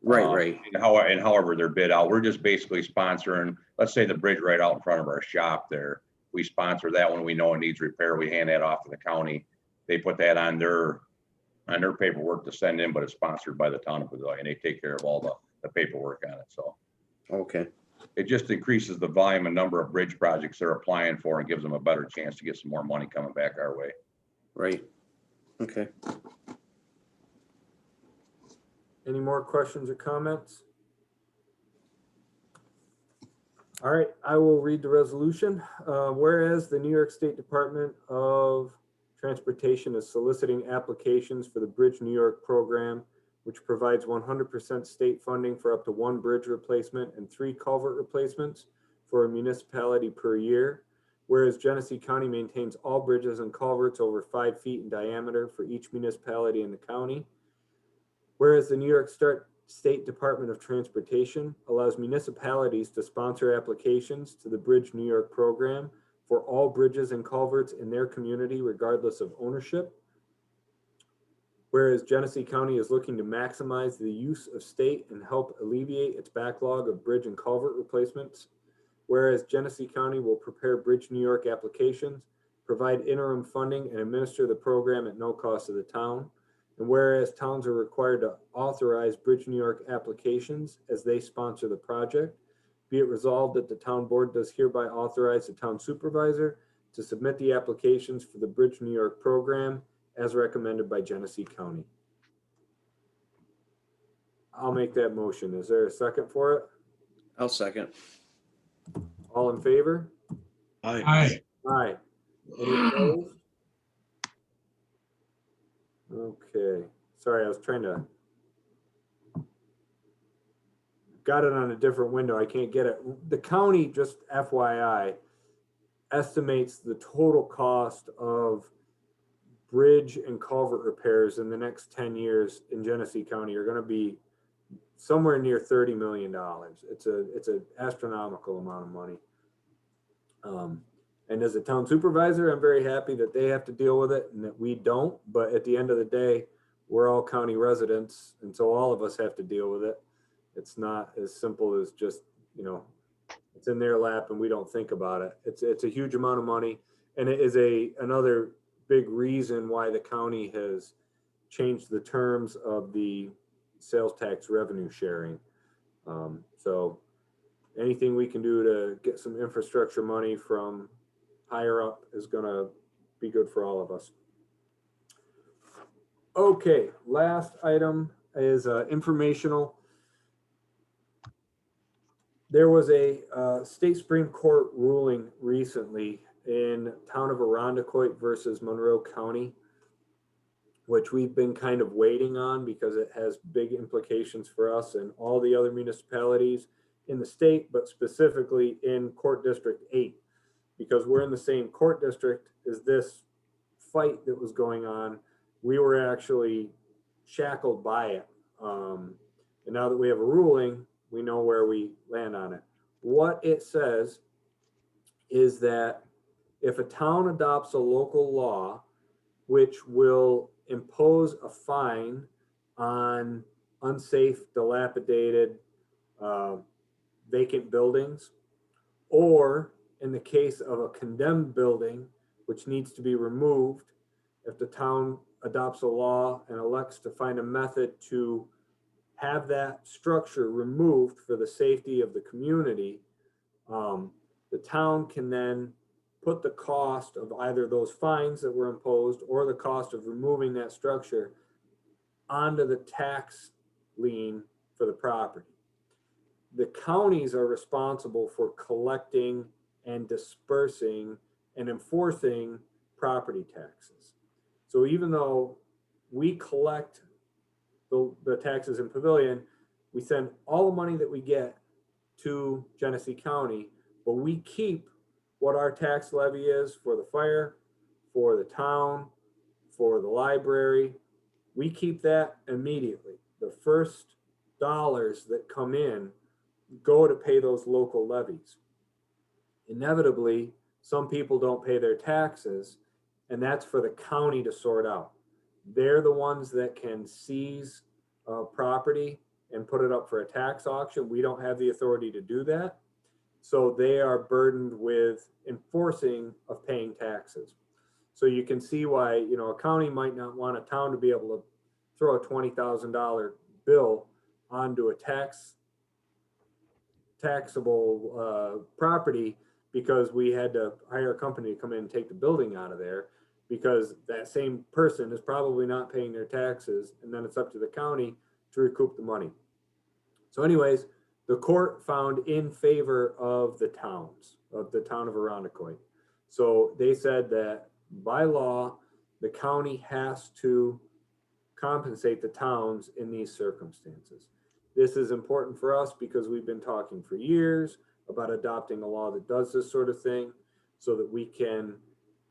[SPEAKER 8] Right.
[SPEAKER 2] And however they're bid out, we're just basically sponsoring, let's say the bridge right out in front of our shop there. We sponsor that when we know it needs repair. We hand that off to the county. They put that on their paperwork to send in, but it's sponsored by the town of Pavilion. They take care of all the paperwork on it. So
[SPEAKER 8] Okay.
[SPEAKER 2] it just increases the volume and number of bridge projects they're applying for and gives them a better chance to get some more money coming back our way.
[SPEAKER 8] Right. Okay.
[SPEAKER 3] Any more questions or comments? All right, I will read the resolution. Whereas the New York State Department of Transportation is soliciting applications for the Bridge New York program, which provides 100% state funding for up to 1 bridge replacement and 3 culvert replacements for a municipality per year. Whereas Genesee County maintains all bridges and culverts over 5 feet in diameter for each municipality in the county. Whereas the New York State Department of Transportation allows municipalities to sponsor applications to the Bridge New York program for all bridges and culverts in their community, regardless of ownership. Whereas Genesee County is looking to maximize the use of state and help alleviate its backlog of bridge and culvert replacements. whereas Genesee County will prepare Bridge New York applications, provide interim funding, and administer the program at no cost to the town. And whereas towns are required to authorize Bridge New York applications as they sponsor the project, be it resolved that the town board does hereby authorize the town supervisor to submit the applications for the Bridge New York program as recommended by Genesee County. I'll make that motion. Is there a second for it?
[SPEAKER 8] I'll second.
[SPEAKER 3] All in favor?
[SPEAKER 5] Aye.
[SPEAKER 3] Aye. Any opposed? Okay, sorry, I was trying to. Got it on a different window. I can't get it. The county, just FYI, estimates the total cost of bridge and culvert repairs in the next 10 years in Genesee County are going to be somewhere near $30 million. It's an astronomical amount of money. And as a town supervisor, I'm very happy that they have to deal with it and that we don't. But at the end of the day, we're all county residents, and so all of us have to deal with it. It's not as simple as just, you know, it's in their lap and we don't think about it. It's a huge amount of money, and it is another big reason why the county has changed the terms of the sales tax revenue sharing. So anything we can do to get some infrastructure money from higher up is gonna be good for all of us. Okay, last item is informational. There was a state Supreme Court ruling recently in town of Arundecoit versus Monroe County, which we've been kind of waiting on because it has big implications for us and all the other municipalities in the state, but specifically in Court District 8, because we're in the same court district as this fight that was going on. We were actually shackled by it. And now that we have a ruling, we know where we land on it. What it says is that if a town adopts a local law which will impose a fine on unsafe, dilapidated, vacant buildings, or in the case of a condemned building which needs to be removed, if the town adopts a law and elects to find a method to have that structure removed for the safety of the community, the town can then put the cost of either those fines that were imposed or the cost of removing that structure onto the tax lien for the property. The counties are responsible for collecting and dispersing and enforcing property taxes. So even though we collect the taxes in Pavilion, we send all the money that we get to Genesee County, but we keep what our tax levy is for the fire, for the town, for the library. We keep that immediately. The first dollars that come in go to pay those local levies. Inevitably, some people don't pay their taxes, and that's for the county to sort out. They're the ones that can seize property and put it up for a tax auction. We don't have the authority to do that. So they are burdened with enforcing of paying taxes. So you can see why, you know, a county might not want a town to be able to throw a $20,000 bill onto a taxable property because we had to hire a company to come in and take the building out of there, because that same person is probably not paying their taxes, and then it's up to the county to recoup the money. So anyways, the court found in favor of the towns, of the town of Arundecoit. So they said that by law, the county has to compensate the towns in these circumstances. This is important for us because we've been talking for years about adopting a law that does this sort of thing so that we can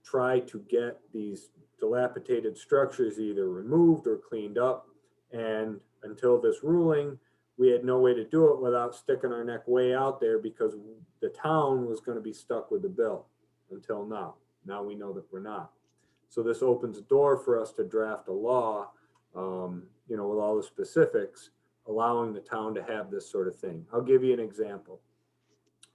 [SPEAKER 3] try to get these dilapidated structures either removed or cleaned up. And until this ruling, we had no way to do it without sticking our neck way out there because the town was going to be stuck with the bill until now. Now we know that we're not. So this opens a door for us to draft a law, you know, with all the specifics, allowing the town to have this sort of thing. I'll give you an example.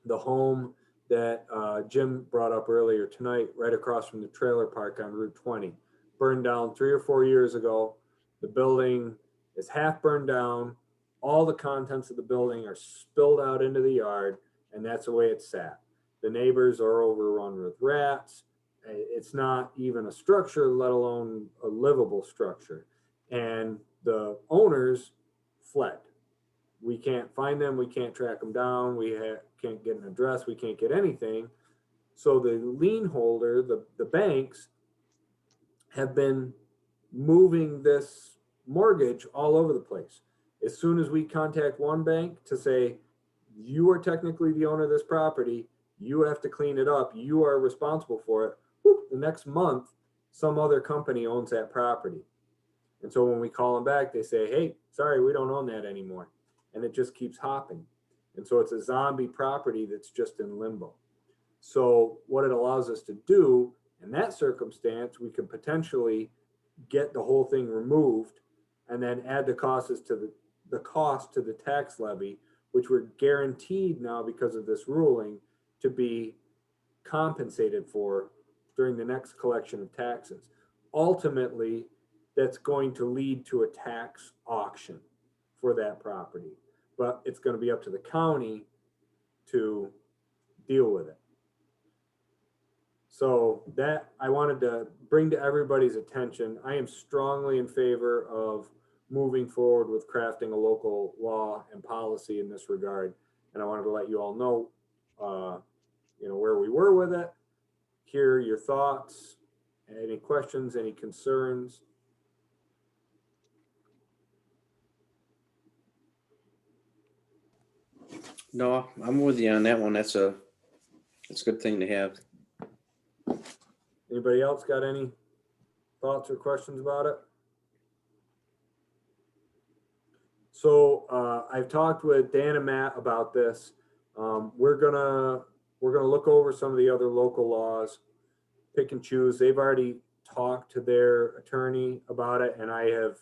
[SPEAKER 3] the home that Jim brought up earlier tonight, right across from the trailer park on Route 20, burned down 3 or 4 years ago. The building is half burned down. All the contents of the building are spilled out into the yard, and that's the way it's sat. The neighbors are overrun with rats. It's not even a structure, let alone a livable structure. And the owners fled. We can't find them. We can't track them down. We can't get an address. We can't get anything. So the lien holder, the banks, have been moving this mortgage all over the place. As soon as we contact one bank to say, you are technically the owner of this property, you have to clean it up, you are responsible for it, whoop, the next month, some other company owns that property. And so when we call them back, they say, hey, sorry, we don't own that anymore. And it just keeps hopping. And so it's a zombie property that's just in limbo. So what it allows us to do in that circumstance, we could potentially get the whole thing removed and then add the cost to the tax levy, which we're guaranteed now because of this ruling to be compensated for during the next collection of taxes. Ultimately, that's going to lead to a tax auction for that property, but it's going to be up to the county to deal with it. So that I wanted to bring to everybody's attention. I am strongly in favor of moving forward with crafting a local law and policy in this regard. And I wanted to let you all know, where we were with it, hear your thoughts, any questions, any concerns.
[SPEAKER 8] No, I'm with you on that one. That's a good thing to have.
[SPEAKER 3] Anybody else got any thoughts or questions about it? So I've talked with Dan and Matt about this. We're gonna look over some of the other local laws, pick and choose. They've already talked to their attorney about it, and I have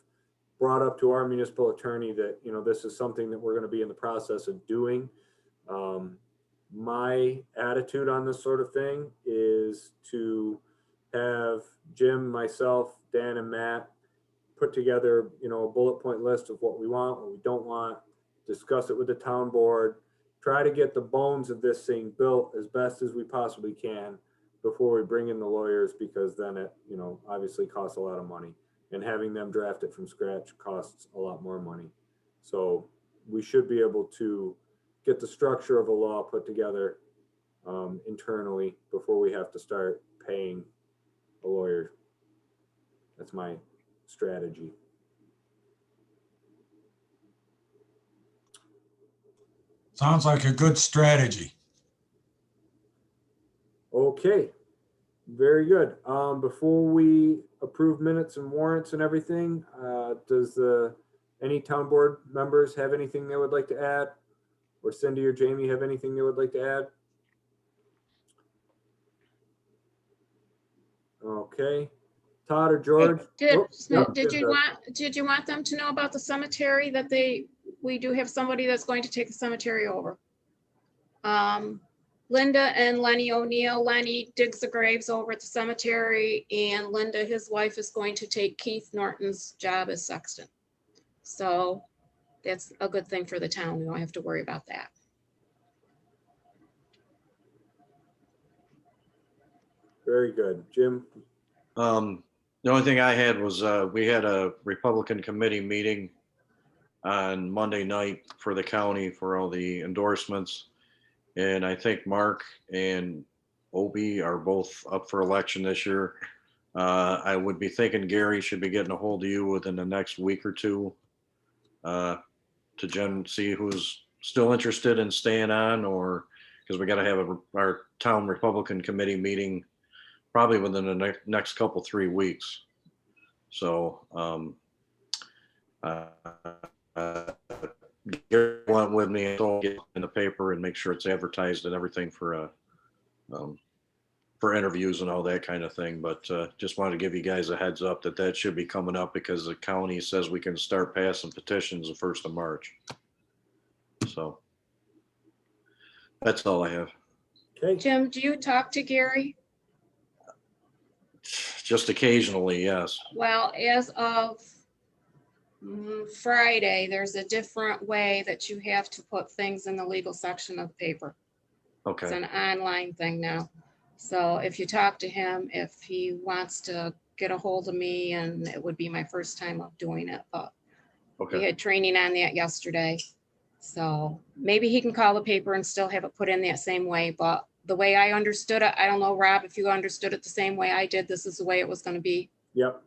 [SPEAKER 3] brought up to our municipal attorney that this is something that we're going to be in the process of doing. My attitude on this sort of thing is to have Jim, myself, Dan, and Matt put together, a bullet point list of what we want, what we don't want, discuss it with the town board, try to get the bones of this thing built as best as we possibly can before we bring in the lawyers, because then it, obviously costs a lot of money, and having them draft it from scratch costs a lot more money. So we should be able to get the structure of a law put together internally before we have to start paying a lawyer. That's my strategy.
[SPEAKER 5] Sounds like a good strategy.
[SPEAKER 3] Okay, very good. Before we approve minutes and warrants and everything, does any town board members have anything they would like to add? Or Cindy or Jamie have anything they would like to add? Okay, Todd or George?
[SPEAKER 1] Did you want them to know about the cemetery, that we do have somebody that's going to take the cemetery over? Linda and Lenny O'Neill. Lenny digs the graves over at the cemetery, and Linda, his wife, is going to take Keith Norton's job as sexton. So that's a good thing for the town. We don't have to worry about that.
[SPEAKER 3] Very good. Jim?
[SPEAKER 6] The only thing I had was we had a Republican committee meeting on Monday night for the county for all the endorsements. And I think Mark and Obi are both up for election this year. I would be thinking Gary should be getting a hold of you within the next week or two to see who's still interested in staying on, or because we got to have our town Republican committee meeting probably within the next couple 3 weeks. So Gary went with me and so get in the paper and make sure it's advertised and everything for interviews and all that kind of thing. But just wanted to give you guys a heads up that should be coming up, because the county says we can start passing petitions the 1st of March. So That's all I have.
[SPEAKER 3] Okay,
[SPEAKER 1] Jim, do you talk to Gary?
[SPEAKER 6] Just occasionally, yes.
[SPEAKER 1] Well, as of Friday, there's a different way that you have to put things in the legal section of the paper. It's
[SPEAKER 6] Okay,
[SPEAKER 1] an online thing now. So if you talk to him, if he wants to get a hold of me, and it would be my first time of doing it, but we
[SPEAKER 6] okay.
[SPEAKER 1] had training on that yesterday. So maybe he can call the paper and still have it put in that same way, but the way I understood it, I don't know, Rob, if you understood it the same way I did, this is the way it was gonna be.
[SPEAKER 3] yep.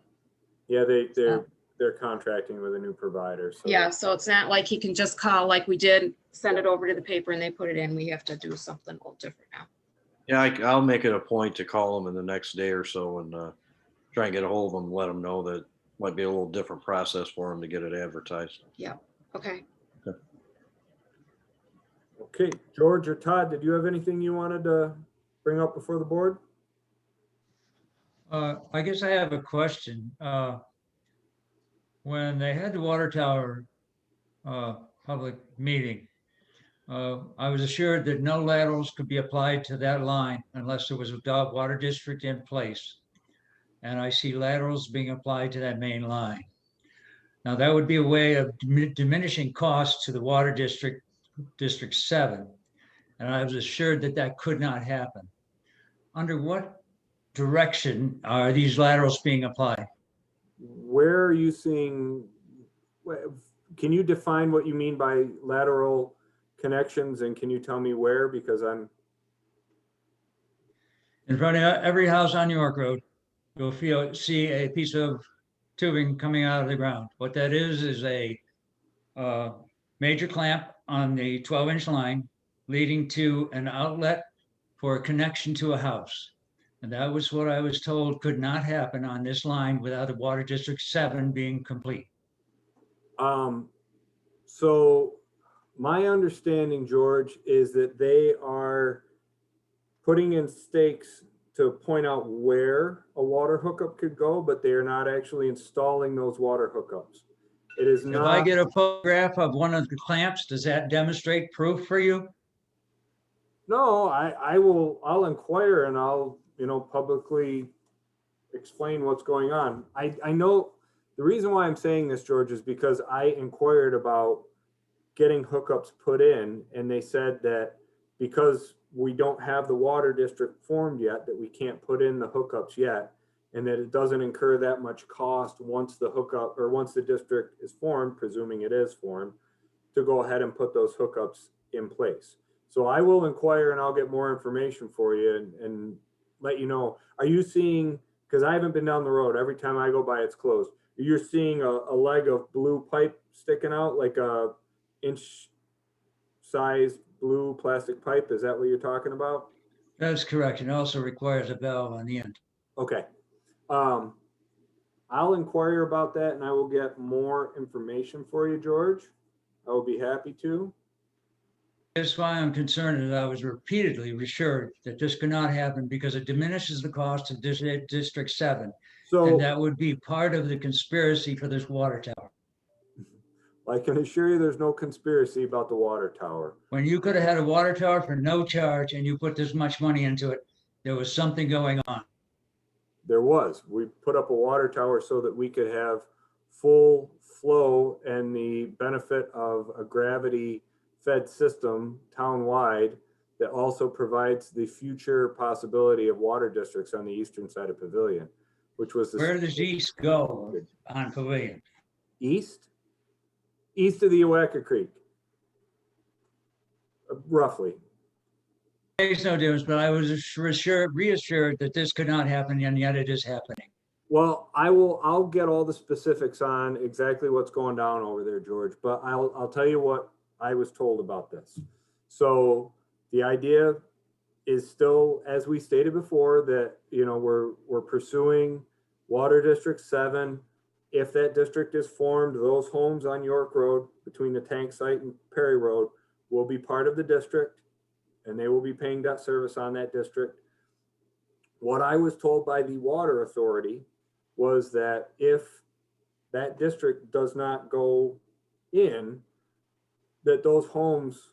[SPEAKER 3] Yeah, they're contracting with a new provider, so.
[SPEAKER 1] Yeah, so it's not like he can just call like we did, send it over to the paper and they put it in. We have to do something a little different now.
[SPEAKER 6] Yeah, I'll make it a point to call them in the next day or so and try and get a hold of them, let them know that might be a little different process for them to get it advertised.
[SPEAKER 1] Okay.
[SPEAKER 3] Okay, George or Todd, did you have anything you wanted to bring up before the board?
[SPEAKER 4] I guess I have a question. When they had the water tower public meeting, I was assured that no laterals could be applied to that line unless there was a water district in place. And I see laterals being applied to that main line. Now, that would be a way of diminishing costs to the water district, District 7. And I was assured that that could not happen. Under what direction are these laterals being applied?
[SPEAKER 3] Where are you seeing, can you define what you mean by lateral connections, and can you tell me where? Because I'm,
[SPEAKER 4] In front of every house on York Road, you'll see a piece of tubing coming out of the ground. What that is a major clamp on the 12-inch line leading to an outlet for a connection to a house. And that was what I was told could not happen on this line without the Water District 7 being complete.
[SPEAKER 3] so my understanding, George, is that they are putting in stakes to point out where a water hookup could go, but they are not actually installing those water hookups. It is
[SPEAKER 4] If I
[SPEAKER 3] not,
[SPEAKER 4] get a photograph of one of the clamps, does that demonstrate proof for you?
[SPEAKER 3] no, I'll inquire and I'll, publicly explain what's going on. I know the reason why I'm saying this, George, is because I inquired about getting hookups put in, and they said that because we don't have the water district formed yet, that we can't put in the hookups yet, and that it doesn't incur that much cost once the hookup, or once the district is formed, presuming it is formed, to go ahead and put those hookups in place. So I will inquire and I'll get more information for you and let you know. Are you seeing, because I haven't been down the road, every time I go by it's closed, you're seeing a leg of blue pipe sticking out, like a inch size blue plastic pipe? Is that what you're talking about?
[SPEAKER 4] That's correct. It also requires a valve on the end.
[SPEAKER 3] Okay. I'll inquire about that and I will get more information for you, George. I will be happy to.
[SPEAKER 4] That's why I'm concerned that I was repeatedly assured that this could not happen because it diminishes the cost of District 7.
[SPEAKER 3] So
[SPEAKER 4] And that would be part of the conspiracy for this water tower.
[SPEAKER 3] I can assure you there's no conspiracy about the water tower.
[SPEAKER 4] When you could have had a water tower for no charge and you put this much money into it, there was something going on.
[SPEAKER 3] There was. We put up a water tower so that we could have full flow and the benefit of a gravity fed system town-wide that also provides the future possibility of water districts on the eastern side of Pavilion, which was the
[SPEAKER 4] Where does east go on Pavilion?
[SPEAKER 3] east of the Owaka Creek, roughly.
[SPEAKER 4] Makes no difference, but I was reassured that this could not happen, and yet it is happening.
[SPEAKER 3] Well, I'll get all the specifics on exactly what's going down over there, George, but I'll tell you what I was told about this. So the idea is still, as we stated before, that, we're pursuing Water District 7. If that district is formed, those homes on York Road between the tank site and Perry Road will be part of the district, and they will be paying debt service on that district. What I was told by the water authority was that if that district does not go in, that those homes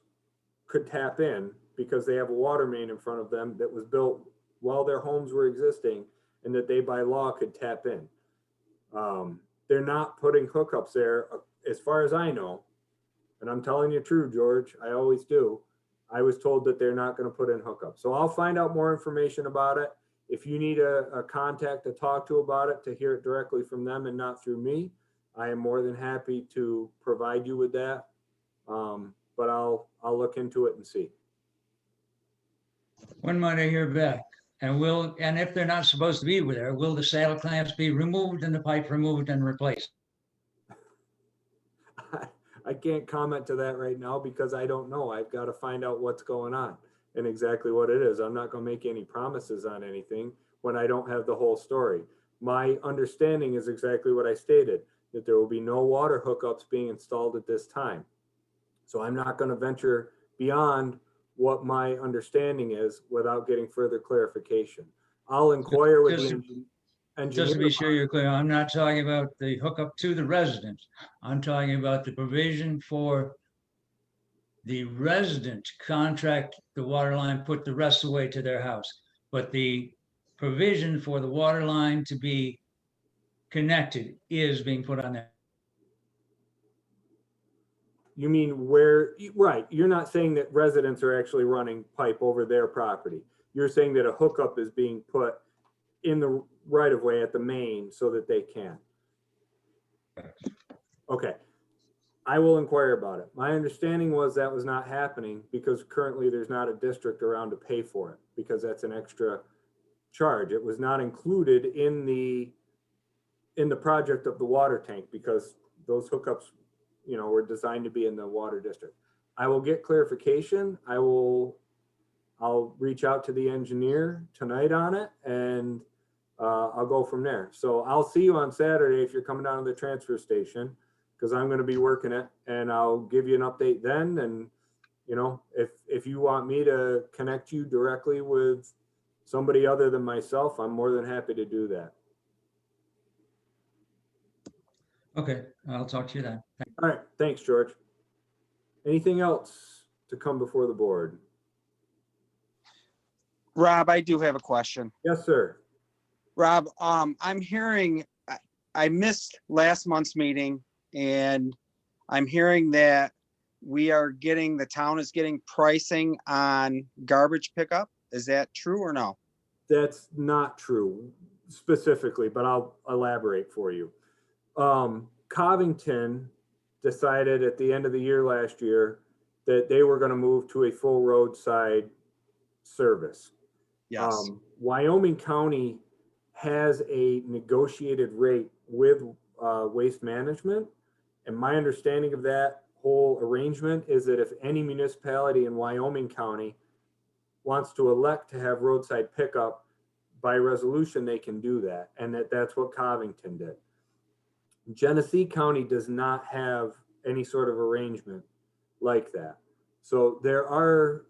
[SPEAKER 3] could tap in because they have a water main in front of them that was built while their homes were existing and that they by law could tap in. They're not putting hookups there, as far as I know. And I'm telling you true, George, I always do. I was told that they're not going to put in hookups. So I'll find out more information about it. If you need a contact to talk to about it, to hear it directly from them and not through me, I am more than happy to provide you with that. But I'll look into it and see.
[SPEAKER 4] When might I hear back? And if they're not supposed to be there, will the saddle clamps be removed and the pipe removed and replaced?
[SPEAKER 3] I can't comment to that right now because I don't know. I've got to find out what's going on and exactly what it is. I'm not going to make any promises on anything when I don't have the whole story. My understanding is exactly what I stated, that there will be no water hookups being installed at this time. So I'm not going to venture beyond what my understanding is without getting further clarification. I'll inquire with the engineer.
[SPEAKER 4] Just to be sure you're clear, I'm not talking about the hookup to the residents. I'm talking about the provision for the resident contract the water line, put the rest away to their house. But the provision for the water line to be connected is being put on there.
[SPEAKER 3] You mean where, right, you're not saying that residents are actually running pipe over their property. You're saying that a hookup is being put in the right of way at the main so that they can. Okay, I will inquire about it. My understanding was that was not happening because currently there's not a district around to pay for it because that's an extra charge. It was not included in the project of the water tank because those hookups, you know, were designed to be in the water district. I will get clarification. I'll reach out to the engineer tonight on it and I'll go from there. So I'll see you on Saturday if you're coming down to the transfer station because I'm going to be working it and I'll give you an update then. And, you know, if you want me to connect you directly with somebody other than myself, I'm more than happy to do that.
[SPEAKER 4] Okay, I'll talk to you then.
[SPEAKER 3] All right. Thanks, George. Anything else to come before the board?
[SPEAKER 9] Rob, I do have a question.
[SPEAKER 3] Yes, sir.
[SPEAKER 9] Rob, I'm hearing, I missed last month's meeting and I'm hearing that the town is getting pricing on garbage pickup. Is that true or no?
[SPEAKER 3] That's not true specifically, but I'll elaborate for you. Covington decided at the end of the year last year that they were going to move to a full roadside service.
[SPEAKER 9] Yes.
[SPEAKER 3] Wyoming County has a negotiated rate with Waste Management. And my understanding of that whole arrangement is that if any municipality in Wyoming County wants to elect to have roadside pickup by resolution, they can do that. And that's what Covington did. Genesee County does not have any sort of arrangement like that. So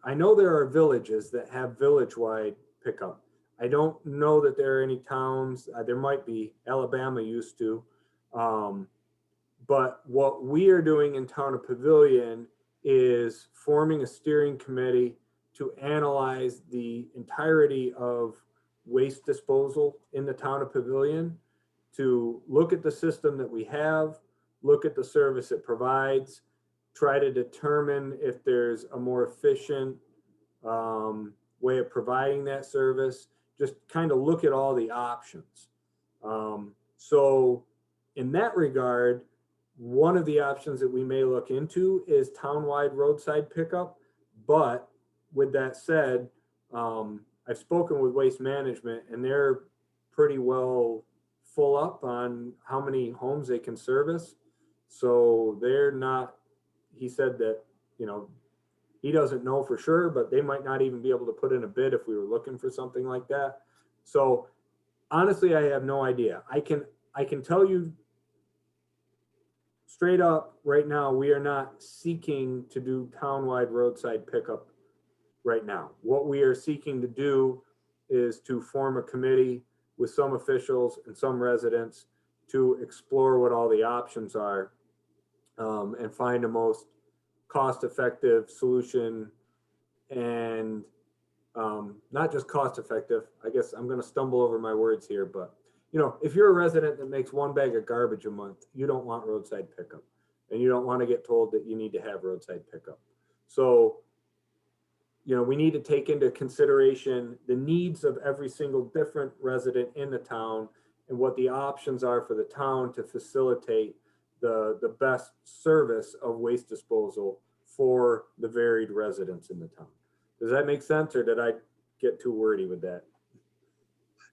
[SPEAKER 3] I know there are villages that have village-wide pickup. I don't know that there are any towns, there might be, Alabama used to. But what we are doing in Town of Pavilion is forming a steering committee to analyze the entirety of waste disposal in the Town of Pavilion, to look at the system that we have, look at the service it provides, try to determine if there's a more efficient way of providing that service, just kind of look at all the options. So in that regard, one of the options that we may look into is townwide roadside pickup. But with that said, I've spoken with Waste Management and they're pretty well full up on how many homes they can service. So they're not, he said that, you know, he doesn't know for sure, but they might not even be able to put in a bid if we were looking for something like that. So honestly, I have no idea. I can tell you straight up right now, we are not seeking to do townwide roadside pickup right now. What we are seeking to do is to form a committee with some officials and some residents to explore what all the options are and find the most cost-effective solution and not just cost effective. I guess I'm going to stumble over my words here, but you know, if you're a resident that makes 1 bag of garbage a month, you don't want roadside pickup, and you don't want to get told that you need to have roadside pickup. So, you know, we need to take into consideration the needs of every single different resident in the town and what the options are for the town to facilitate the best service of waste disposal for the varied residents in the town. Does that make sense, or did I get too wordy with that?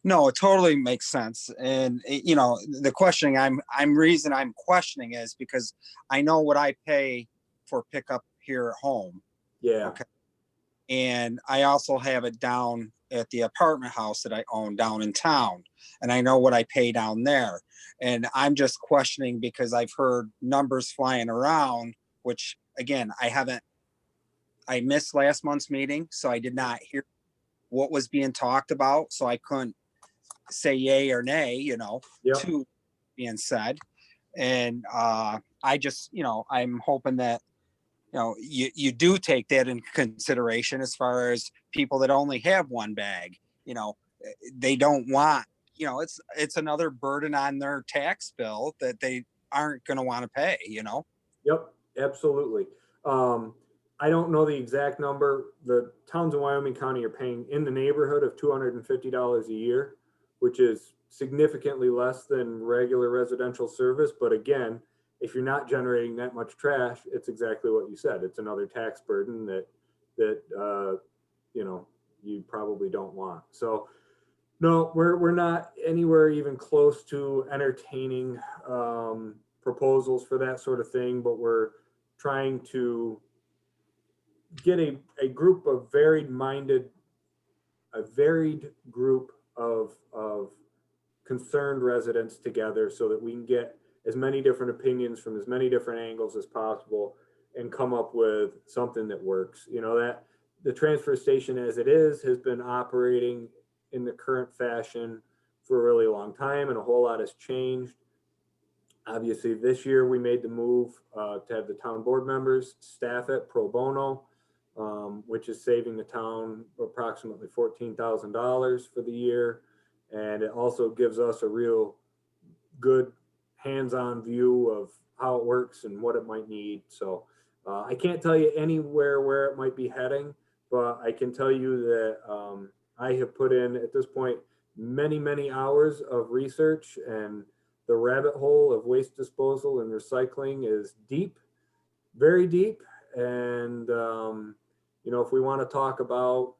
[SPEAKER 9] No, it totally makes sense. And you know, the questioning reason I'm questioning is because I know what I pay for pickup here at home.
[SPEAKER 3] Yeah.
[SPEAKER 9] Okay. And I also have it down at the apartment house that I own down in town. And I know what I pay down there. And I'm just questioning because I've heard numbers flying around, which again, I missed last month's meeting, so I did not hear what was being talked about. So I couldn't say yay or nay, you know,
[SPEAKER 3] Yep.
[SPEAKER 9] to being said. And I just, you know, I'm hoping that, you know, you do take that in consideration as far as people that only have 1 bag. You know, they don't want, you know, it's another burden on their tax bill that they aren't going to want to pay, you know?
[SPEAKER 3] Yep, absolutely. I don't know the exact number. The towns in Wyoming County are paying in the neighborhood of $250 a year, which is significantly less than regular residential service. But again, if you're not generating that much trash, it's exactly what you said. It's another tax burden that you know, you probably don't want. So no, we're not anywhere even close to entertaining proposals for that sort of thing, but we're trying to get a group of varied group of concerned residents together so that we can get as many different opinions from as many different angles as possible and come up with something that works. You know, that the transfer station as it is has been operating in the current fashion for a really long time, and a whole lot has changed. Obviously, this year we made the move to have the town board members staff it pro bono, which is saving the town approximately $14,000 for the year. And it also gives us a real good hands-on view of how it works and what it might need. So I can't tell you anywhere where it might be heading, but I can tell you that I have put in at this point many hours of research, and the rabbit hole of waste disposal and recycling is deep, very deep. And you know, if we want to talk about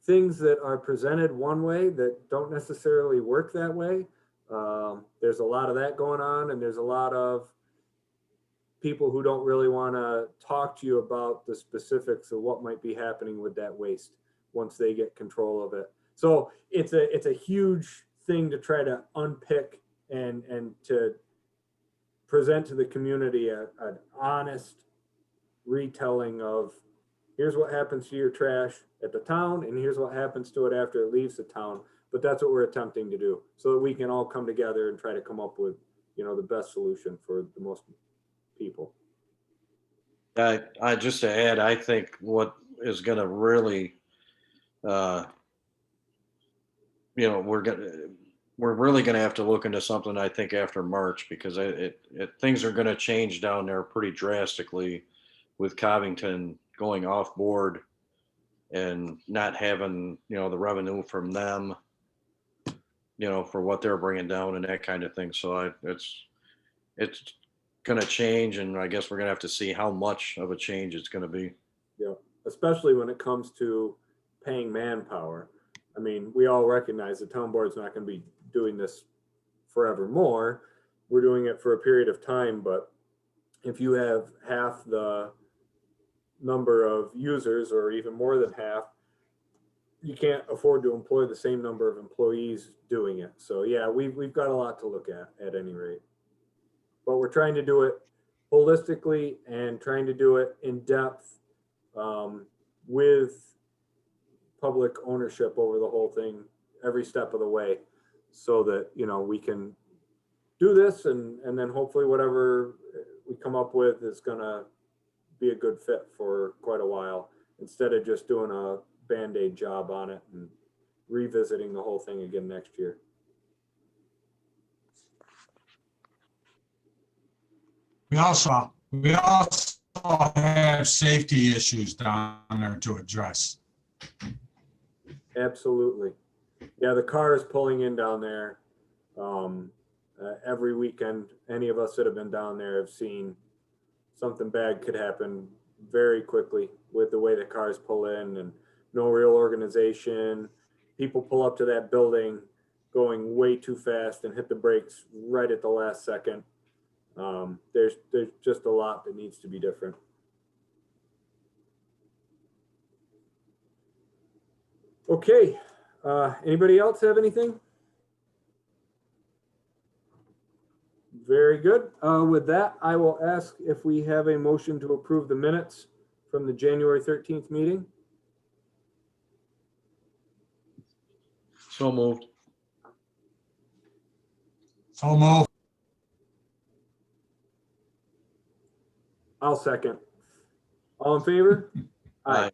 [SPEAKER 3] things that are presented one way that don't necessarily work that way, there's a lot of that going on, and there's a lot of people who don't really want to talk to you about the specifics of what might be happening with that waste once they get control of it. So it's a huge thing to try to unpick and to present to the community an honest retelling of, here's what happens to your trash at the town, and here's what happens to it after it leaves the town. But that's what we're attempting to do, so that we can all come together and try to come up with, you know, the best solution for the most people.
[SPEAKER 6] I just to add, I think what is going to really, you know, we're really going to have to look into something, I think, after March, because things are going to change down there pretty drastically with Covington going off board and not having, you know, the revenue from them, you know, for what they're bringing down and that kind of thing. So it's going to change, and I guess we're going to have to see how much of a change it's going to be.
[SPEAKER 3] Yeah, especially when it comes to paying manpower. I mean, we all recognize the town board's not going to be doing this forevermore. We're doing it for a period of time, but if you have half the number of users, or even more than half, you can't afford to employ the same number of employees doing it. So yeah, we've got a lot to look at any rate. But we're trying to do it holistically and trying to do it in depth with public ownership over the whole thing every step of the way, so that, you know, we can do this and then hopefully whatever we come up with is gonna be a good fit for quite a while, instead of just doing a Band-Aid job on it and revisiting the whole thing again next year.
[SPEAKER 5] We also have safety issues down there to address.
[SPEAKER 3] Absolutely. Yeah, the cars pulling in down there. Every weekend, any of us that have been down there have seen something bad could happen very quickly with the way the cars pull in and no real organization. People pull up to that building going way too fast and hit the brakes right at the last second. There's just a lot that needs to be different. Okay, anybody else have anything? Very good. With that, I will ask if we have a motion to approve the minutes from the January 13th meeting.
[SPEAKER 6] So moved.
[SPEAKER 5] So move.
[SPEAKER 3] I'll second. All in favor?
[SPEAKER 6] Aye.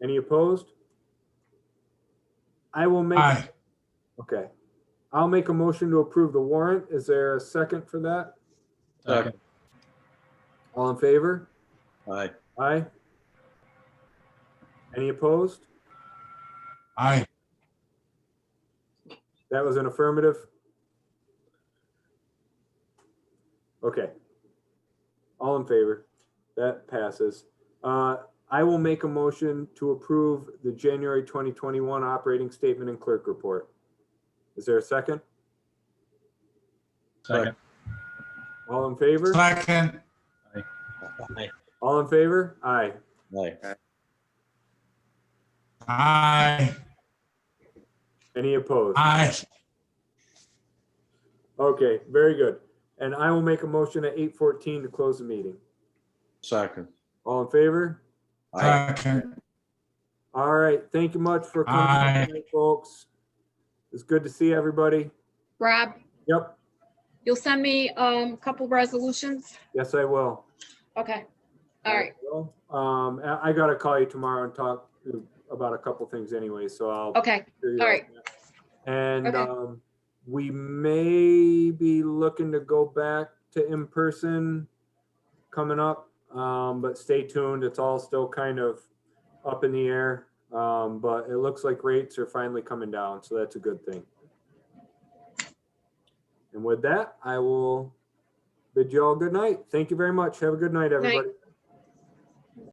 [SPEAKER 3] Any opposed? I will make.
[SPEAKER 5] Aye.
[SPEAKER 3] Okay. I'll make a motion to approve the warrant. Is there a second for that?
[SPEAKER 6] Second.
[SPEAKER 3] All in favor?
[SPEAKER 6] Aye.
[SPEAKER 3] Aye. Any opposed?
[SPEAKER 5] Aye.
[SPEAKER 3] That was an affirmative. Okay. All in favor? That passes. I will make a motion to approve the January 2021 operating statement and clerk report. Is there a second?
[SPEAKER 7] Second.
[SPEAKER 3] All in favor?
[SPEAKER 5] Second.
[SPEAKER 6] Aye.
[SPEAKER 3] All in favor? Aye.
[SPEAKER 6] Aye.
[SPEAKER 5] Aye.
[SPEAKER 3] Any opposed?
[SPEAKER 5] Aye.
[SPEAKER 3] Okay, very good. And I will make a motion at 8:14 to close the meeting.
[SPEAKER 6] Second.
[SPEAKER 3] All in favor?
[SPEAKER 6] Aye.
[SPEAKER 5] Second.
[SPEAKER 3] All right, thank you much for coming,
[SPEAKER 5] Aye.
[SPEAKER 3] tonight, folks. It's good to see everybody.
[SPEAKER 1] Rob,
[SPEAKER 3] Yep,
[SPEAKER 1] you'll send me a couple resolutions?
[SPEAKER 3] yes, I will.
[SPEAKER 1] Okay, all right,
[SPEAKER 3] I gotta call you tomorrow and talk about a couple things anyway, so I'll.
[SPEAKER 1] okay,
[SPEAKER 3] figure
[SPEAKER 1] all
[SPEAKER 3] out
[SPEAKER 1] right.
[SPEAKER 3] that. And
[SPEAKER 1] Okay.
[SPEAKER 3] we may be looking to go back to in-person coming up, but stay tuned. It's all still kind of up in the air. But it looks like rates are finally coming down, so that's a good thing. And with that, I will bid you all good night. Thank you very much. Have a good night, everybody.